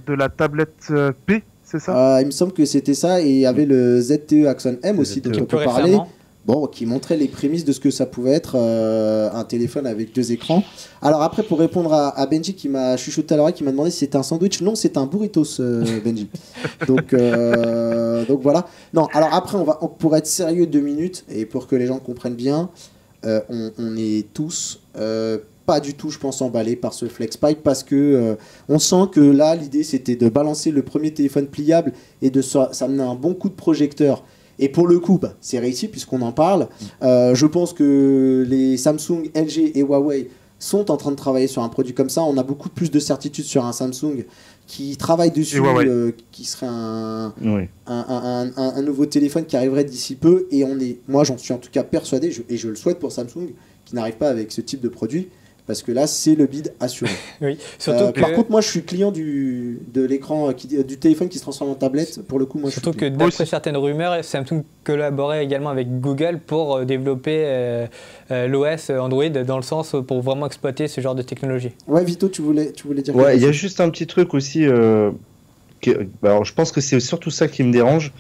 de la tablette P, c'est ça? Il me semble que c'était ça, et il y avait le ZTE Axon M aussi, dont ZTE. on Plus peut parler. récemment. Bon, qui montrait les prémices de ce que ça pouvait être un téléphone avec deux écrans. Alors après, pour répondre à Benji qui m'a chuchoté à l'oreille, qui m'a demandé si c'était un sandwich, non, c'est un burritos, Benji. Donc voilà. Non, alors après, pour être sérieux 2 minutes, et pour que les gens comprennent bien, on est tous pas du tout, je pense, emballés par ce FlexPipe, parce que on sent que là, l'idée, c'était de balancer le premier téléphone pliable et de s'amener un bon coup de projecteur. Et pour le coup, c'est réussi puisqu'on en parle. Je pense que les Samsung, LG et Huawei sont en train de travailler sur un produit comme ça. On a beaucoup plus de certitude sur un Samsung qui travaille dessus, qui serait Oui. un nouveau téléphone qui arriverait d'ici peu. Et moi, j'en suis en tout cas persuadé, et je le souhaite pour Samsung, qui n'arrive pas avec ce type de produit. Parce que là, c'est le bid assuré. Oui, surtout que... Par contre, moi, je suis client du téléphone qui se transforme en tablette. Pour le coup, moi, Surtout je que suis d'après certaines rumeurs, Samsung collaborait également avec Google pour développer l'OS Android dans le sens pour vraiment exploiter ce genre de technologie. Ouais, Vito, tu voulais dire Ouais, il y a quelque chose. juste un petit truc aussi. Alors, je pense que c'est surtout ça qui me dérange.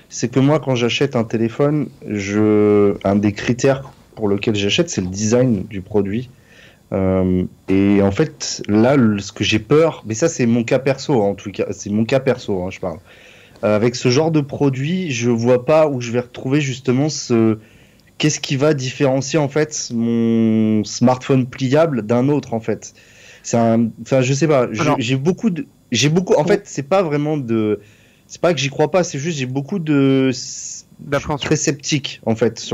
C'est que moi, quand j'achète un téléphone, un des critères pour lequel j'achète, c'est le design du produit. Et en fait, là, ce que j'ai peur, mais ça, c'est mon cas perso, en tout cas, c'est mon cas perso, je parle. Avec ce genre de produit, je vois pas où je vais retrouver justement qu'est-ce qui va différencier en fait mon smartphone pliable d'un autre en fait. Enfin, je sais pas. En fait, c'est pas que j'y crois pas, c'est juste je suis très sceptique en fait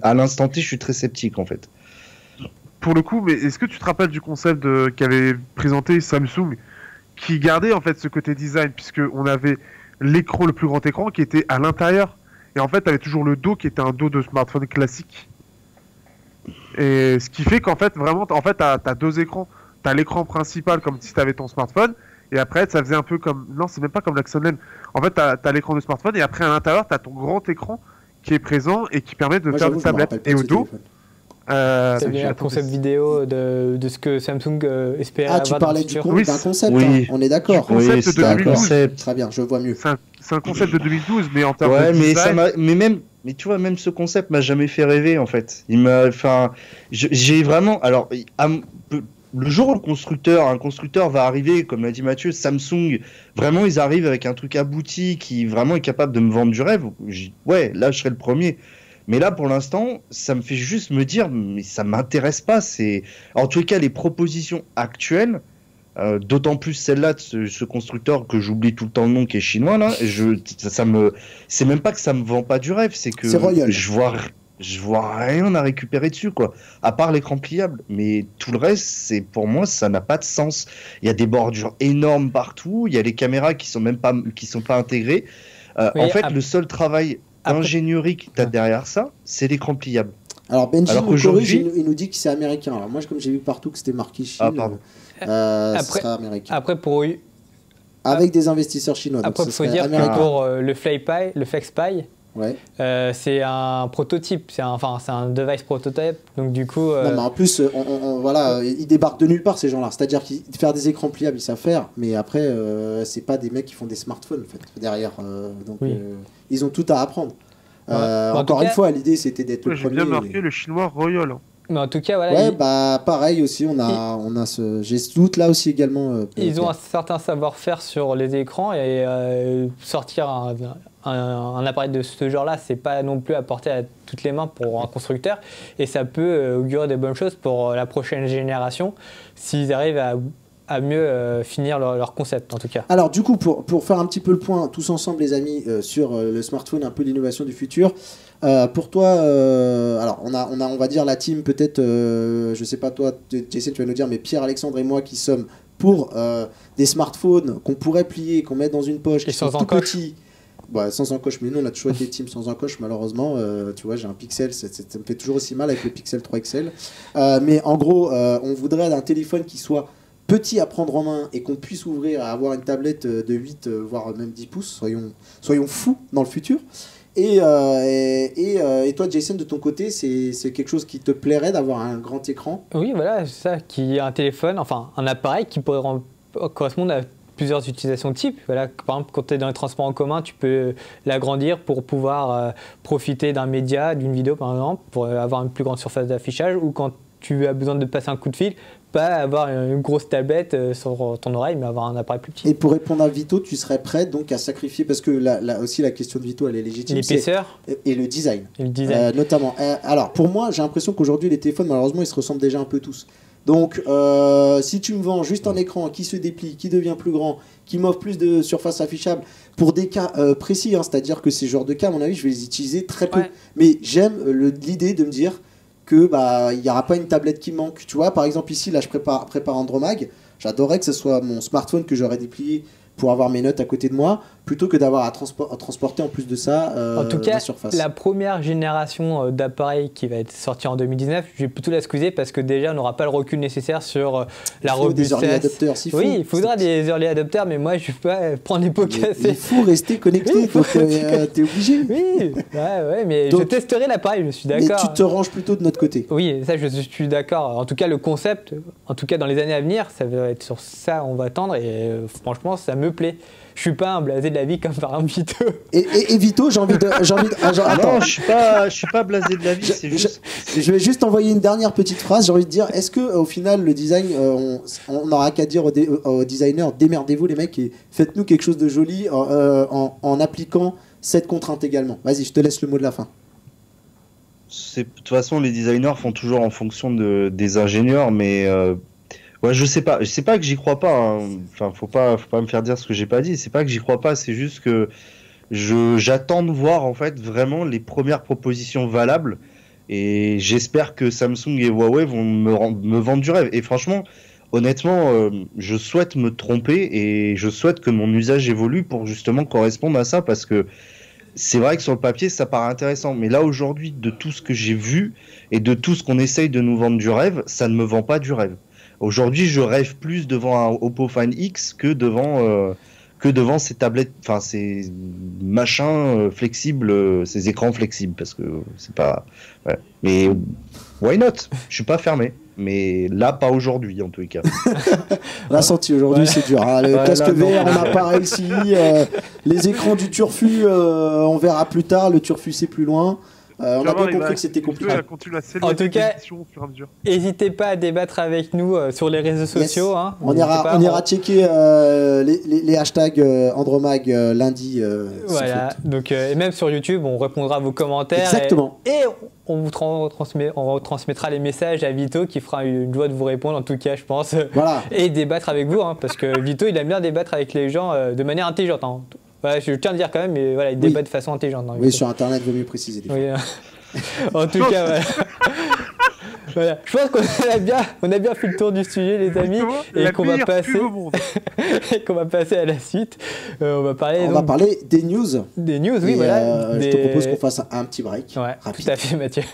à l'instant T, je suis très sceptique en fait. Pour le coup, mais est-ce que tu te rappelles du concept qu'avait présenté Samsung, qui gardait en fait ce côté design, puisque on avait l'écran, le plus grand écran, qui était à l'intérieur, et en fait, tu avais toujours le dos qui était un dos de smartphone classique. Et ce qui fait qu'en fait, vraiment, t'as 2 écrans. T'as l'écran principal comme si t'avais ton smartphone, et après, ça faisait un peu comme, non, c'est même pas comme l'Axon Lens. En fait, t'as l'écran de smartphone, et après à l'intérieur, t'as ton grand écran qui est présent et qui permet de Moi, faire j'avoue, une je me rappelle tablette. pas Et de au ce dos. téléphone. C'est bien un concept vidéo de ce que Samsung espérait Ah, tu avoir dans parlais le futur. Oui, d'un concept, oui. hein, on est d'accord. Du concept de c'est un 2012. concept. Très bien, je vois mieux. C'est un concept de 2012, mais en termes Ouais, de mais design, mais tu vois, même ce concept m'a jamais fait rêver en fait. J'ai vraiment, alors, le jour où un constructeur va arriver, comme l'a dit Mathieu, Samsung, vraiment ils arrivent avec un truc abouti qui vraiment est capable de me vendre du rêve. Ouais, là je serai le premier. Mais là, pour l'instant, ça me fait juste me dire, mais ça m'intéresse pas. En tout cas, les propositions actuelles, d'autant plus celle-là de ce constructeur que j'oublie tout le temps le nom, qui est chinois là. C'est même pas que ça me vend pas du rêve, c'est que C'est Royal. je vois rien à récupérer dessus quoi. À part l'écran pliable, mais tout le reste, pour moi, ça n'a pas de sens. Il y a des bordures énormes partout. Il y a les caméras qui sont pas intégrées. Oui, en fait, le seul travail ingénierie que tu as derrière ça, c'est l'écran pliable. Alors Benji Alors nous corrige, qu'aujourd'hui- il nous dit que c'est américain. Alors moi, comme j'ai vu partout que c'était marqué Chine, Ah, pardon. ce sera américain. Après, Avec des investisseurs chinois. après, donc il ce faut serait dire américain. que pour le FlexPi, Ouais. c'est un prototype, c'est un device prototype, donc du coup... Non, mais en plus, voilà, ils débarquent de nulle part ces gens-là. C'est-à-dire qu'ils faire des écrans pliables, ils savent faire, mais après, c'est pas des mecs qui font des smartphones en fait derrière. Donc Oui. ils ont tout à apprendre. Ouais. En Encore tout une cas- fois, l'idée c'était d'être le j'ai premier. bien marqué le chinois Royal. Mais en tout cas, voilà, Ouais, bah pareil aussi, j'ai ce doute là aussi également. ils ont un certain savoir-faire sur les écrans et sortir un appareil de ce genre-là, c'est pas non plus à porter à toutes les mains pour un constructeur et ça peut augurer des bonnes choses pour la prochaine génération s'ils arrivent à mieux finir leur concept en tout cas. Alors du coup, pour faire un petit peu le point tous ensemble les amis sur le smartphone, un peu l'innovation du futur, pour toi, alors on va dire la team peut-être, je sais pas toi Jason tu vas nous dire, mais Pierre, Alexandre et moi qui sommes pour des smartphones qu'on pourrait plier, qu'on met dans une poche, qui Et sans sont tout encoche. petits, Bah, sans encoche, mais nous on a toujours été team sans encoche, malheureusement. Tu vois, j'ai un Pixel, ça me fait toujours aussi mal avec le Pixel 3 XL. Mais en gros, on voudrait un téléphone qui soit petit à prendre en main et qu'on puisse ouvrir à avoir une tablette de 8, voire même 10 pouces. Soyons fous dans le futur. Et toi, Jason, de ton côté, c'est quelque chose qui te plairait d'avoir un grand écran? Oui, voilà, c'est ça, qui est un téléphone, enfin un appareil qui pourrait correspondre à plusieurs utilisations types. Voilà, par exemple, quand tu es dans les transports en commun, tu peux l'agrandir pour pouvoir profiter d'un média, d'une vidéo par exemple, pour avoir une plus grande surface d'affichage, ou quand tu as besoin de passer un coup de fil, pas avoir une grosse tablette sur ton oreille, mais avoir un appareil plus petit. Et pour répondre à Vito, tu serais prêt donc à sacrifier, parce que là aussi la question de Vito elle est légitime. L'épaisseur et le design. Et le design. Notamment. Alors pour moi, j'ai l'impression qu'aujourd'hui les téléphones, malheureusement, ils se ressemblent déjà un peu tous. Donc si tu me vends juste un écran qui se déplie, qui devient plus grand, qui m'offre plus de surface affichable, pour des cas précis, hein, c'est-à-dire que ces genres de cas, à mon avis, je vais les utiliser très peu. Ouais. Mais j'aime l'idée de me dire que il n'y aura pas une tablette qui manque. Tu vois, par exemple ici, là je prépare Andromag. J'adorerais que ce soit mon smartphone que j'aurais déplié pour avoir mes notes à côté de moi, plutôt que d'avoir à transporter en plus de ça en tout cas, la surface. La première génération d'appareils qui va être sortie en 2019, je vais plutôt la squeezer parce que déjà, on n'aura pas le recul nécessaire sur la robustesse. Des early adopters, oui, il faudra des early adopters, mais moi, je ne vais pas prendre les pots cassés. Il faut rester connecté, Oui, donc t'es obligé. Oui, mais donc, je testerai l'appareil, je suis d'accord. Mais tu te ranges plutôt de notre côté. Oui, ça, je suis d'accord. En tout cas, le concept, en tout cas dans les années à venir, ça va être sur ça on va tendre et franchement, ça me plaît. Je suis pas un blasé de la vie comme par exemple Vito. Et Vito, j'ai envie de. Attends. Non, je suis pas blasé de la vie. Je vais juste envoyer une dernière petite phrase. J'ai envie de dire, est-ce que au final le design, on n'aura qu'à dire aux designers, démerdez-vous les mecs et faites-nous quelque chose de joli en appliquant cette contrainte également. Vas-y, je te laisse le mot de la fin. De toute façon, les designers font toujours en fonction des ingénieurs, mais ouais, je sais pas que j'y crois pas. Hein. Enfin, faut pas me faire dire ce que j'ai pas dit. C'est pas que j'y crois pas, c'est juste que j'attends de voir en fait vraiment les premières propositions valables, et j'espère que Samsung et Huawei vont me vendre du rêve. Et franchement, honnêtement, je souhaite me tromper et je souhaite que mon usage évolue pour justement correspondre à ça, parce que c'est vrai que sur le papier ça paraît intéressant, mais là aujourd'hui, de tout ce que j'ai vu et de tout ce qu'on essaye de nous vendre du rêve, ça ne me vend pas du rêve. Aujourd'hui, je rêve plus devant un Oppo Find X que devant ces tablettes, enfin ces machins flexibles, ces écrans flexibles, parce que c'est pas. Ouais. Mais why not? Je suis pas fermé. Mais là, pas aujourd'hui, en tous les cas. On l'a senti aujourd'hui, c'est dur. Hein. Le casque VR, on n'a pas réussi. Les écrans du Turfu, on verra plus tard. Le Turfu, c'est plus loin. On a bien compris que c'était compliqué. En tout cas, n'hésitez pas à débattre avec nous sur les réseaux sociaux. Yes. Hein. On ira checker les hashtags Andromag lundi. Voilà. Donc, et même sur YouTube, on répondra à vos commentaires. Exactement. Et on vous transmettra les messages à Vito qui fera une joie de vous répondre, en tout cas, je pense. Voilà. Et débattre avec vous, hein, parce que Vito, il aime bien débattre avec les gens de manière intelligente. Hein. Voilà, je tiens à le dire quand même, mais voilà, il débat de façon intelligente. Oui, sur Internet, il vaut mieux préciser. Oui, en tout cas, voilà. Voilà. Je pense qu'on a bien fait le tour du sujet, les amis, et qu'on va passer à la suite. On va parler des news. Des news, oui, voilà. Je te propose qu'on fasse un petit break. Ouais, rapide. Tout à fait, Mathieu.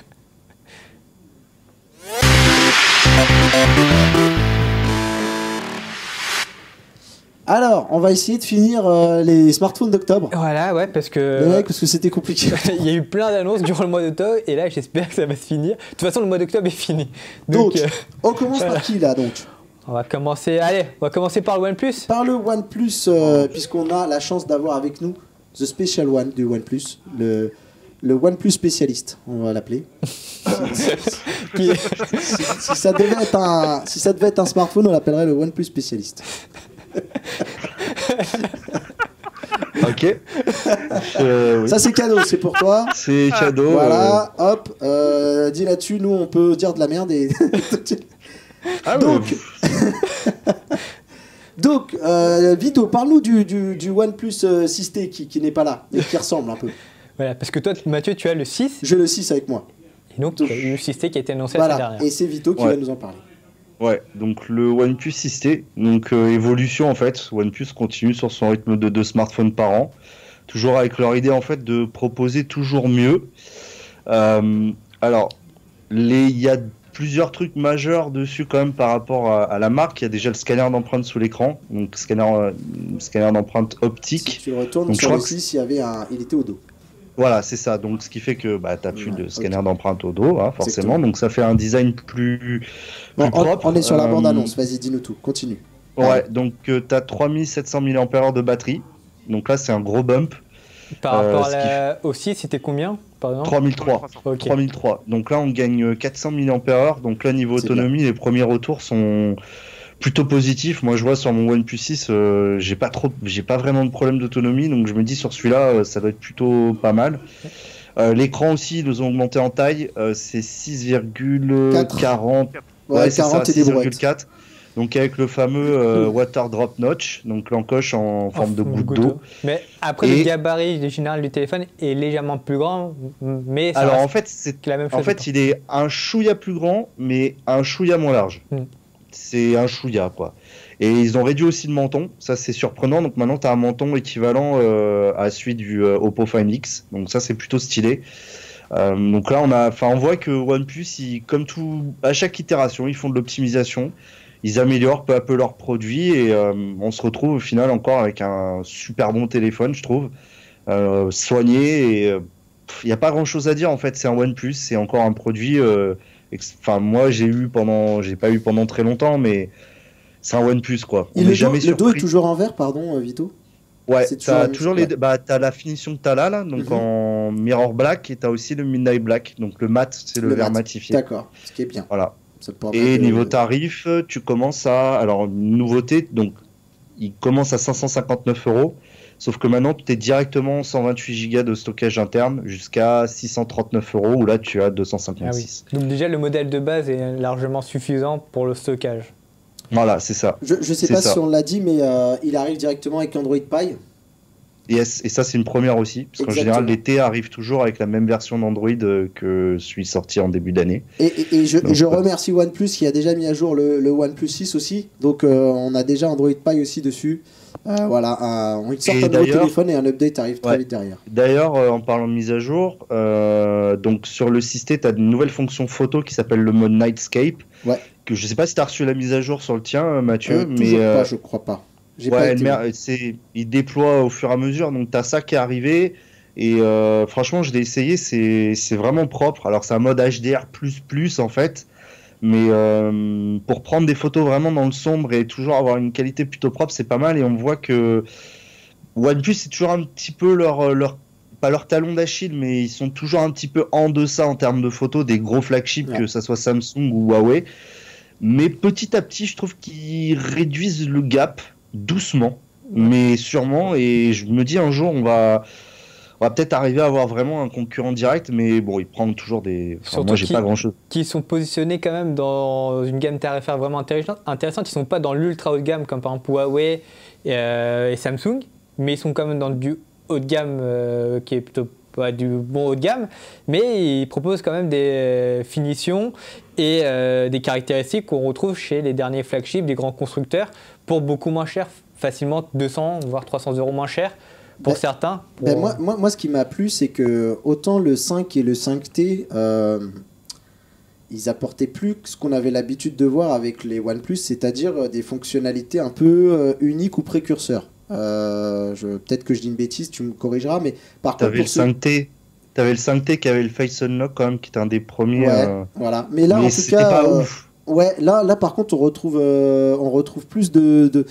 Alors, on va essayer de finir les smartphones d'octobre. Voilà, ouais, parce que c'était compliqué. Il y a eu plein d'annonces durant le mois d'octobre, et là, j'espère que ça va se finir. De toute façon, le mois d'octobre est fini. Donc on commence par qui, là, donc? On va commencer par le OnePlus. Par le OnePlus, puisqu'on a la chance d'avoir avec nous The Special One du OnePlus, le OnePlus spécialiste, on va l'appeler. Si ça devait être un smartphone, on l'appellerait le OnePlus spécialiste. Ok. Ça c'est cadeau, c'est pour toi. C'est cadeau. Voilà, hop. Dis là-dessus, nous on peut dire de la merde et. Donc, Vito, parle-nous du OnePlus 6T qui n'est pas là et qui ressemble un peu. Voilà, parce que toi, Mathieu, tu as le 6. J'ai le 6 avec moi. Et donc, tu as eu le 6T qui a été annoncé la semaine dernière. Et c'est Vito qui va nous en parler. Ouais, donc le OnePlus 6T, donc évolution en fait. OnePlus continue sur son rythme de 2 smartphones par an. toujours avec leur idée en fait de proposer toujours mieux. Alors, il y a plusieurs trucs majeurs dessus quand même par rapport à la marque. Il y a déjà le scanner d'empreinte sous l'écran, donc scanner d'empreinte optique. Si tu le retournes donc, sur le 6, il était au dos. Voilà, c'est ça. Donc, ce qui fait que tu n'as plus de scanner d'empreinte au dos, hein, forcément. Exactement. Donc, ça fait un design plus propre. On est sur la bande-annonce. Vas-y, dis-nous tout. Continue. Ouais, donc tu as 3700 mAh de batterie. Donc là, c'est un gros bump. Par rapport au 6, c'était combien par exemple 3003. Ok. 3003. Donc là, on gagne 400 mAh. Donc là, niveau autonomie, les premiers retours sont plutôt positifs. Moi, je vois sur mon OnePlus 6, j'ai pas vraiment de problème d'autonomie. Donc je me dis sur celui-là, ça doit être plutôt pas mal. L'écran aussi, ils ont augmenté en taille. C'est 6,40. Ouais, c'est 40 ça, et des brouettes. 6,4. Donc avec le fameux water drop notch, donc l'encoche en forme de goutte d'eau. Mais après, le gabarit général du téléphone est légèrement plus grand, mais ça alors reste en fait, c'est la même chose. en fait, il est un chouïa plus grand, mais un chouïa moins large. C'est un chouïa quoi. Et ils ont réduit aussi le menton, ça c'est surprenant. Donc maintenant, tu as un menton équivalent à celui du Oppo Find X. Donc ça c'est plutôt stylé. Donc là, on voit que OnePlus, comme tout, à chaque itération, ils font de l'optimisation. Ils améliorent peu à peu leurs produits et on se retrouve au final encore avec un super bon téléphone, je trouve, soigné et il n'y a pas grand chose à dire en fait. C'est un OnePlus, c'est encore un produit. Moi, j'ai pas eu pendant très longtemps, mais c'est un OnePlus quoi. On n'est jamais surpris. Le dos est toujours en verre, pardon, Vito. Ouais, t'as toujours t'as la finition que t'as là, donc en mirror black, et t'as aussi le midnight black, donc le mat, c'est le verre matifié. D'accord, ce qui est bien. Voilà. Et niveau tarif, tu commences alors nouveauté, donc il commence à 559 €, sauf que maintenant tu es directement 128 Go de stockage interne jusqu'à 639 €, où là tu as 256. Ah oui. Donc déjà le modèle de base est largement suffisant pour le stockage. Voilà, c'est ça. Je sais pas si on l'a dit, mais il arrive directement avec Android Pie. Yes, et ça c'est une première aussi, parce qu'en général l'été arrive toujours avec la même version d'Android que celui sorti en début d'année. Et je remercie OnePlus qui a déjà mis à jour le OnePlus 6 aussi, donc on a déjà Android Pie aussi dessus. Voilà, ils sortent un nouveau téléphone et un update arrive très vite derrière. D'ailleurs, en parlant de mise à jour, donc sur le 6T, tu as une nouvelle fonction photo qui s'appelle le mode Nightscape. Ouais. Que je sais pas si tu as reçu la mise à jour sur le tien, Mathieu, mais toujours pas, je crois pas. Il déploie au fur et à mesure, donc tu as ça qui est arrivé. Et franchement, je l'ai essayé, c'est vraiment propre. Alors, c'est un mode HDR++ en fait, mais pour prendre des photos vraiment dans le sombre et toujours avoir une qualité plutôt propre, c'est pas mal. Et on voit que OnePlus, c'est toujours un petit peu pas leur talon d'Achille, mais ils sont toujours un petit peu en deçà en termes de photos des gros flagships, que ça soit Samsung ou Huawei. Mais petit à petit, je trouve qu'ils réduisent le gap doucement, mais sûrement. Et je me dis un jour, on va peut-être arriver à avoir vraiment un concurrent direct, mais bon, ils prennent toujours des. Moi, j'ai pas grand-chose. Qui sont positionnés quand même dans une gamme tarifaire vraiment intéressante. Ils sont pas dans l'ultra haut de gamme comme par exemple Huawei et Samsung, mais ils sont quand même dans du haut de gamme qui est plutôt pas du bon haut de gamme, mais ils proposent quand même des finitions et des caractéristiques qu'on retrouve chez les derniers flagships des grands constructeurs pour beaucoup moins cher, facilement 200 voire 300 € moins cher pour certains. Moi, ce qui m'a plu, c'est que autant le 5 et le 5T, ils apportaient plus ce qu'on avait l'habitude de voir avec les OnePlus, c'est-à-dire des fonctionnalités un peu uniques ou précurseurs. Peut-être que je dis une bêtise, tu me corrigeras, mais par contre... T'avais le 5T qui avait le Face Unlock quand même, qui était un des premiers. Voilà. Mais là, en tout cas, pas ouf. Ouais, là par contre, on retrouve plus de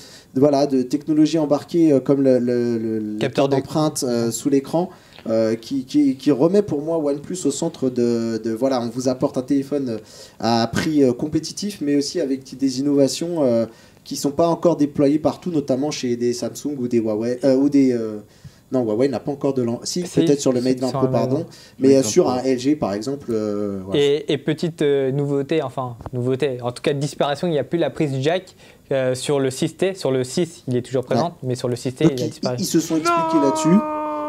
technologie embarquée comme le capteur d'empreinte sous l'écran. Qui remet pour moi OnePlus au centre de voilà, on vous apporte un téléphone à prix compétitif, mais aussi avec des innovations qui sont pas encore déployées partout, notamment chez des Samsung ou des Huawei non, Huawei n'a pas encore de peut-être sur le Mate 20 Pro, pardon, mais sur un LG par exemple. Voilà. Et petite nouveauté, en tout cas disparition, il n'y a plus la prise jack sur le 6T. Sur le 6, il est toujours présent, mais sur le 6T, donc, il a disparu. Ils se sont expliqués là-dessus.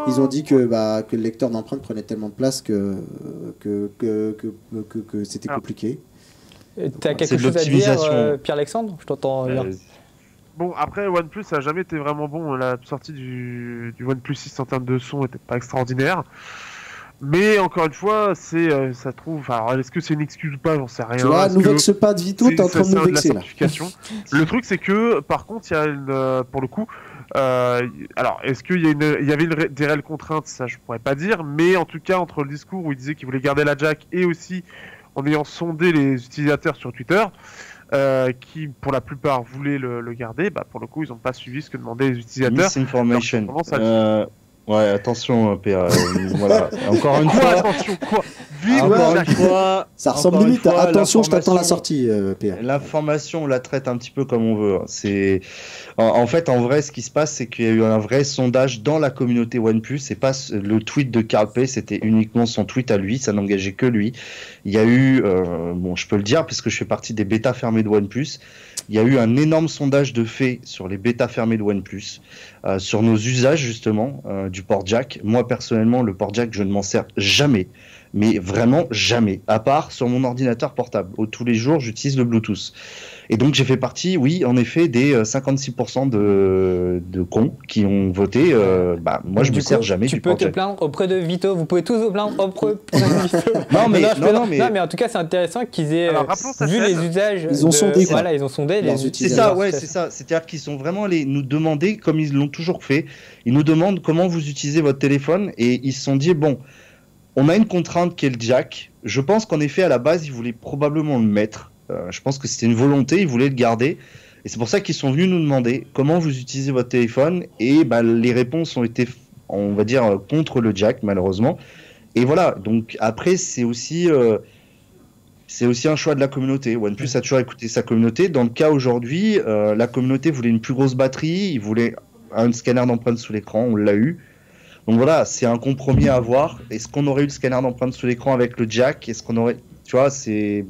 Ils ont dit que le lecteur d'empreinte prenait tellement de place que c'était compliqué. Tu as quelque chose à dire, Pierre-Alexandre ? Je t'entends bien. Bon, après, OnePlus, ça a jamais été vraiment bon. La sortie du OnePlus 6 en termes de son était pas extraordinaire. Mais encore une fois, ça trouve. Alors, est-ce que c'est une excuse ou pas? J'en sais rien. Tu vois, nous vexe pas de Vito, t'es en train de nous vexer là. Le truc, c'est que, par contre, il y a pour le coup, alors, est-ce qu'il y avait des réelles contraintes? Ça, je pourrais pas dire. Mais en tout cas, entre le discours où il disait qu'il voulait garder la jack et aussi en ayant sondé les utilisateurs sur Twitter, qui pour la plupart voulaient le garder, bah pour le coup ils n'ont pas suivi ce que demandaient les utilisateurs. Misinformation. Ouais, attention, PA. Voilà. Encore une fois. Attention, quoi. Encore une fois. Ça ressemble limite à attention, je t'attends la sortie, PA. L'information, on la traite un petit peu comme on veut. C'est en fait, en vrai, ce qui se passe, c'est qu'il y a eu un vrai sondage dans la communauté OnePlus. C'est pas le tweet de Carl Pei, c'était uniquement son tweet à lui. Ça n'engageait que lui. Il y a eu, bon, je peux le dire parce que je fais partie des bêtas fermés de OnePlus. Il y a eu un énorme sondage de fait sur les bêtas fermés de OnePlus, sur nos usages justement du port jack. Moi personnellement, le port jack, je ne m'en sers jamais, mais vraiment jamais, à part sur mon ordinateur portable. Tous les jours, j'utilise le Bluetooth. Et donc j'ai fait partie, oui, en effet, des 56% de cons qui ont voté. Moi, je me sers jamais du port jack. Tu peux te plaindre auprès de Vito. Vous pouvez tous vous plaindre auprès de Vito. Non, mais en tout cas, c'est intéressant qu'ils aient vu les usages. Ils ont sondé. Voilà, ils ont sondé les C'est utilisateurs. ça, ouais, c'est ça. C'est-à-dire qu'ils sont vraiment allés nous demander, comme ils l'ont toujours fait, ils nous demandent comment vous utilisez votre téléphone et ils se sont dit, bon, on a une contrainte qui est le jack. Je pense qu'en effet, à la base, ils voulaient probablement le mettre. Je pense que c'était une volonté, ils voulaient le garder. Et c'est pour ça qu'ils sont venus nous demander comment vous utilisez votre téléphone. Et les réponses ont été, on va dire, contre le jack, malheureusement. Et voilà, donc après, c'est aussi un choix de la communauté. OnePlus a toujours écouté sa communauté. Dans le cas aujourd'hui, la communauté voulait une plus grosse batterie, ils voulaient un scanner d'empreinte sous l'écran, on l'a eu. Donc voilà, c'est un compromis à avoir. Est-ce qu'on aurait eu le scanner d'empreinte sous l'écran avec le jack? Est-ce qu'on aurait... Tu vois, c'est...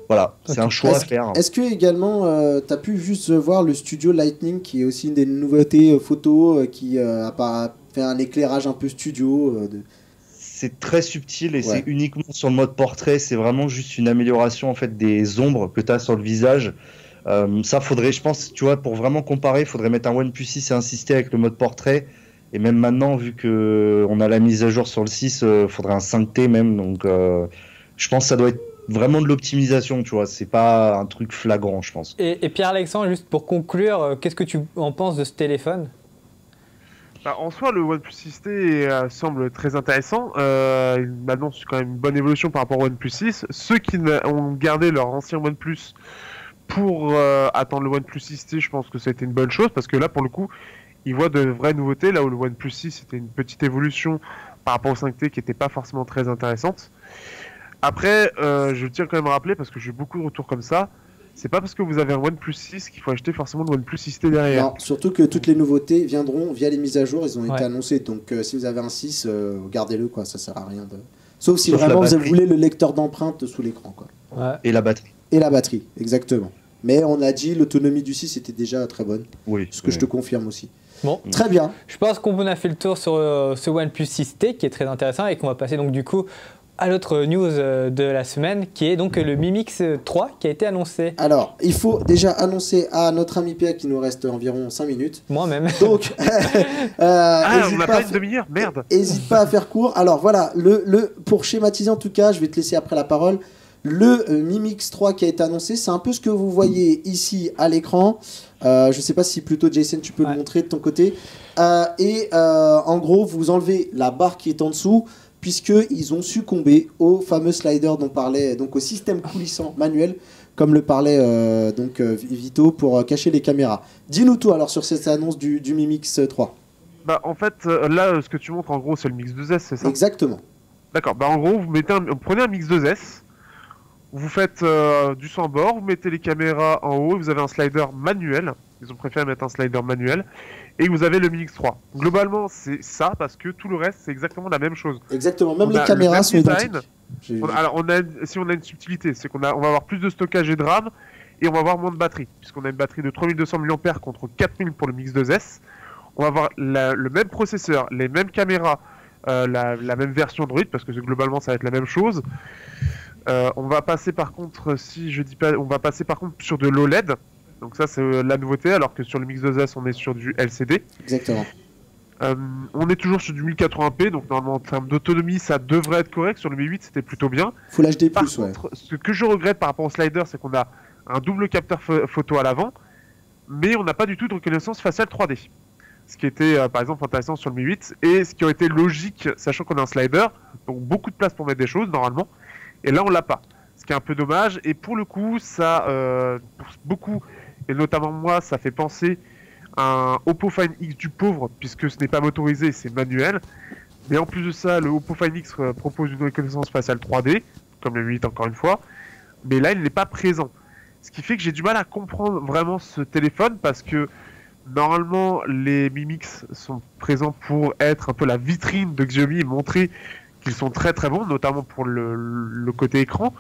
Voilà, c'est un choix à faire. Est-ce que également, tu as pu juste voir le studio Lightning, qui est aussi une des nouveautés photo, qui a fait un éclairage un peu studio C'est très subtil et c'est uniquement sur le mode portrait. C'est vraiment juste une amélioration en fait des ombres que tu as sur le visage. Ça faudrait, je pense, tu vois, pour vraiment comparer, il faudrait mettre un OnePlus 6 et insister avec le mode portrait. Et même maintenant, vu qu'on a la mise à jour sur le 6, faudrait un 5T même. Donc, je pense que ça doit être vraiment de l'optimisation, tu vois. C'est pas un truc flagrant, je pense. Et Pierre-Alexandre, juste pour conclure, qu'est-ce que tu en penses de ce téléphone? En soi, le OnePlus 6T semble très intéressant. Il annonce quand même une bonne évolution par rapport au OnePlus 6. Ceux qui ont gardé leur ancien OnePlus pour attendre le OnePlus 6T, je pense que ça a été une bonne chose parce que là, pour le coup, ils voient de vraies nouveautés. Là où le OnePlus 6 c'était une petite évolution par rapport au 5T qui n'était pas forcément très intéressante. Après, je tiens quand même à rappeler, parce que j'ai eu beaucoup de retours comme ça, c'est pas parce que vous avez un OnePlus 6 qu'il faut acheter forcément le OnePlus 6T derrière. Non, surtout que toutes les nouveautés viendront via les mises à jour, ils ont été annoncés. Donc si vous avez un 6, gardez-le, quoi, ça sert à rien de... Sauf si vraiment vous voulez le lecteur d'empreinte sous l'écran, quoi. Ouais. Et la batterie. Et la batterie, exactement. Mais on a dit l'autonomie du 6 était déjà très bonne. Oui. Ce que je te confirme aussi. Bon, très bien. Je pense qu'on a fait le tour sur ce OnePlus 6T qui est très intéressant et qu'on va passer donc du coup à l'autre news de la semaine qui est donc le Mi Mix 3 qui a été annoncé. Alors, il faut déjà annoncer à notre ami Pierre qu'il nous reste environ 5 minutes. Moi-même. Donc, on n'a pas une demi-heure, merde. N'hésite pas à faire court. Alors voilà, pour schématiser en tout cas, je vais te laisser après la parole. Le Mi Mix 3 qui a été annoncé, c'est un peu ce que vous voyez ici à l'écran. Je ne sais pas si plutôt Jason tu peux le montrer de ton côté. En gros, vous enlevez la barre qui est en dessous, puisqu'ils ont succombé au fameux slider dont parlait, donc au système coulissant manuel, comme le parlait Vito, pour cacher les caméras. Dis-nous tout alors sur cette annonce du Mi Mix 3. En fait, là, ce que tu montres en gros, c'est le Mix 2S, c'est ça? Exactement. D'accord, en gros, vous prenez un Mix 2S, vous faites du sans bord, vous mettez les caméras en haut, vous avez un slider manuel, ils ont préféré mettre un slider manuel, et vous avez le Mi Mix 3. Globalement, c'est ça, parce que tout le reste, c'est exactement la même chose. Exactement, même les caméras sont identiques. Alors, si on a une subtilité, c'est qu'on va avoir plus de stockage et de RAM, et on va avoir moins de batterie, puisqu'on a une batterie de 3200 mAh contre 4000 pour le Mix 2S. On va avoir le même processeur, les mêmes caméras, la même version Android, parce que globalement, ça va être la même chose. On va passer par contre, on va passer par contre sur de l'OLED. Donc ça, c'est la nouveauté, alors que sur le Mix 2S, on est sur du LCD. Exactement. On est toujours sur du 1080p, donc normalement en termes d'autonomie, ça devrait être correct. Sur le Mi 8, c'était plutôt bien. Full HD+, Par ouais. contre, ce que je regrette par rapport au slider, c'est qu'on a un double capteur photo à l'avant, mais on n'a pas du tout de reconnaissance faciale 3D. Ce qui était par exemple intéressant sur le Mi 8, et ce qui aurait été logique, sachant qu'on a un slider, donc beaucoup de place pour mettre des choses normalement, et là on l'a pas. Ce qui est un peu dommage, et pour le coup, ça, pour beaucoup, et notamment moi, ça fait penser à un Oppo Find X du pauvre, puisque ce n'est pas motorisé, c'est manuel. Mais en plus de ça, le Oppo Find X propose une reconnaissance faciale 3D, comme le Mi 8 encore une fois, mais là il n'est pas présent. Ce qui fait que j'ai du mal à comprendre vraiment ce téléphone, parce que normalement les Mi Mix sont présents pour être un peu la vitrine de Xiaomi et montrer qu'ils sont très très bons, notamment pour le côté écran.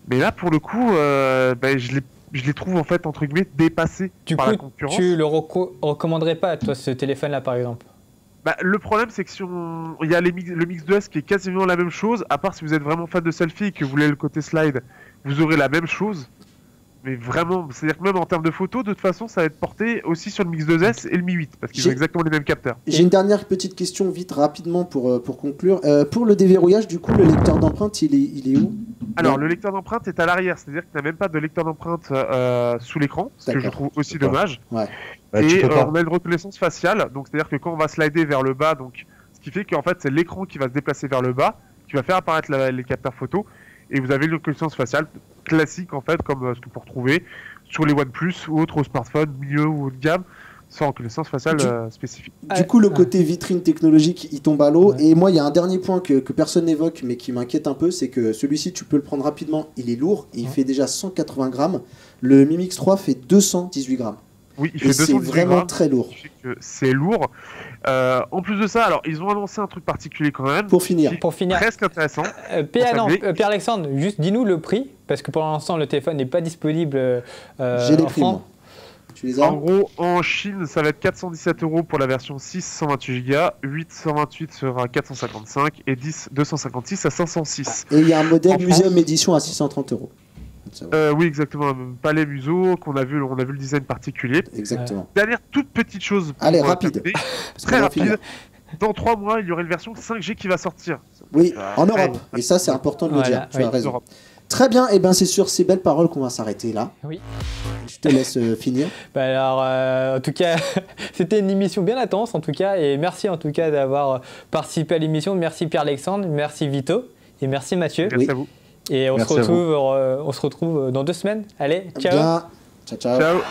Mais là pour le coup, je les trouve en fait entre guillemets dépassés par la concurrence. Tu le recommanderais pas toi ce téléphone-là par exemple? Le problème, c'est que il y a le Mix 2S qui est quasiment la même chose, à part si vous êtes vraiment fan de selfie et que vous voulez le côté slide, vous aurez la même chose. Mais vraiment, c'est-à-dire que même en termes de photos, de toute façon, ça va être porté aussi sur le Mix 2S et le Mi 8, parce qu'ils ont exactement les mêmes capteurs. J'ai une dernière petite question, vite, rapidement, pour conclure. Pour le déverrouillage, du coup, le lecteur d'empreinte, il est où? Alors, le lecteur d'empreinte est à l'arrière, c'est-à-dire qu'il n'y a même pas de lecteur d'empreinte sous l'écran, ce que je trouve aussi dommage. Ouais. Et on a une reconnaissance faciale, donc c'est-à-dire que quand on va slider vers le bas, donc ce qui fait qu'en fait c'est l'écran qui va se déplacer vers le bas, qui va faire apparaître les capteurs photo, et vous avez une reconnaissance faciale classique en fait, comme ce que vous retrouvez sur les OnePlus ou autres smartphones milieu ou haut de gamme, sans reconnaissance faciale spécifique. Du coup, le côté vitrine technologique, il tombe à l'eau. Ouais. Et moi, il y a un dernier point que personne n'évoque, mais qui m'inquiète un peu, c'est que celui-ci, tu peux le prendre rapidement, il est lourd, et il fait déjà 180 grammes. Le Mi Mix 3 fait 218 grammes. Oui, il fait 218 grammes. C'est vraiment très lourd. C'est lourd. En plus de ça, alors ils ont annoncé un truc particulier quand même. Pour finir. Presque intéressant. Pierre-Alexandre, juste dis-nous le prix, parce que pour l'instant le téléphone n'est pas disponible. J'ai les prix, moi. Tu les as ? En gros, en Chine, ça va être 417 € pour la version 6 128 Go, 8 128 sera 455 et 10 256 à 506. Et il y a un modèle Museum Edition à 630 €. Oui, exactement. Palais Museau, on a vu le design particulier. Exactement. Dernière toute petite chose. Allez, rapide. Très rapide. Dans 3 mois, il y aura une version 5G qui va sortir. Oui, en Europe. Et ça, c'est important de le dire. Tu as raison. Très bien. Et bien, c'est sur ces belles paroles qu'on va s'arrêter là. Oui. Je te laisse finir. Alors, en tout cas, c'était une émission bien intense, en tout cas. Et merci, en tout cas, d'avoir participé à l'émission. Merci Pierre-Alexandre, merci Vito. Et merci Mathieu. Merci à vous. Et on se retrouve dans 2 semaines. Allez, ciao. Bien. Ciao, ciao. Ciao.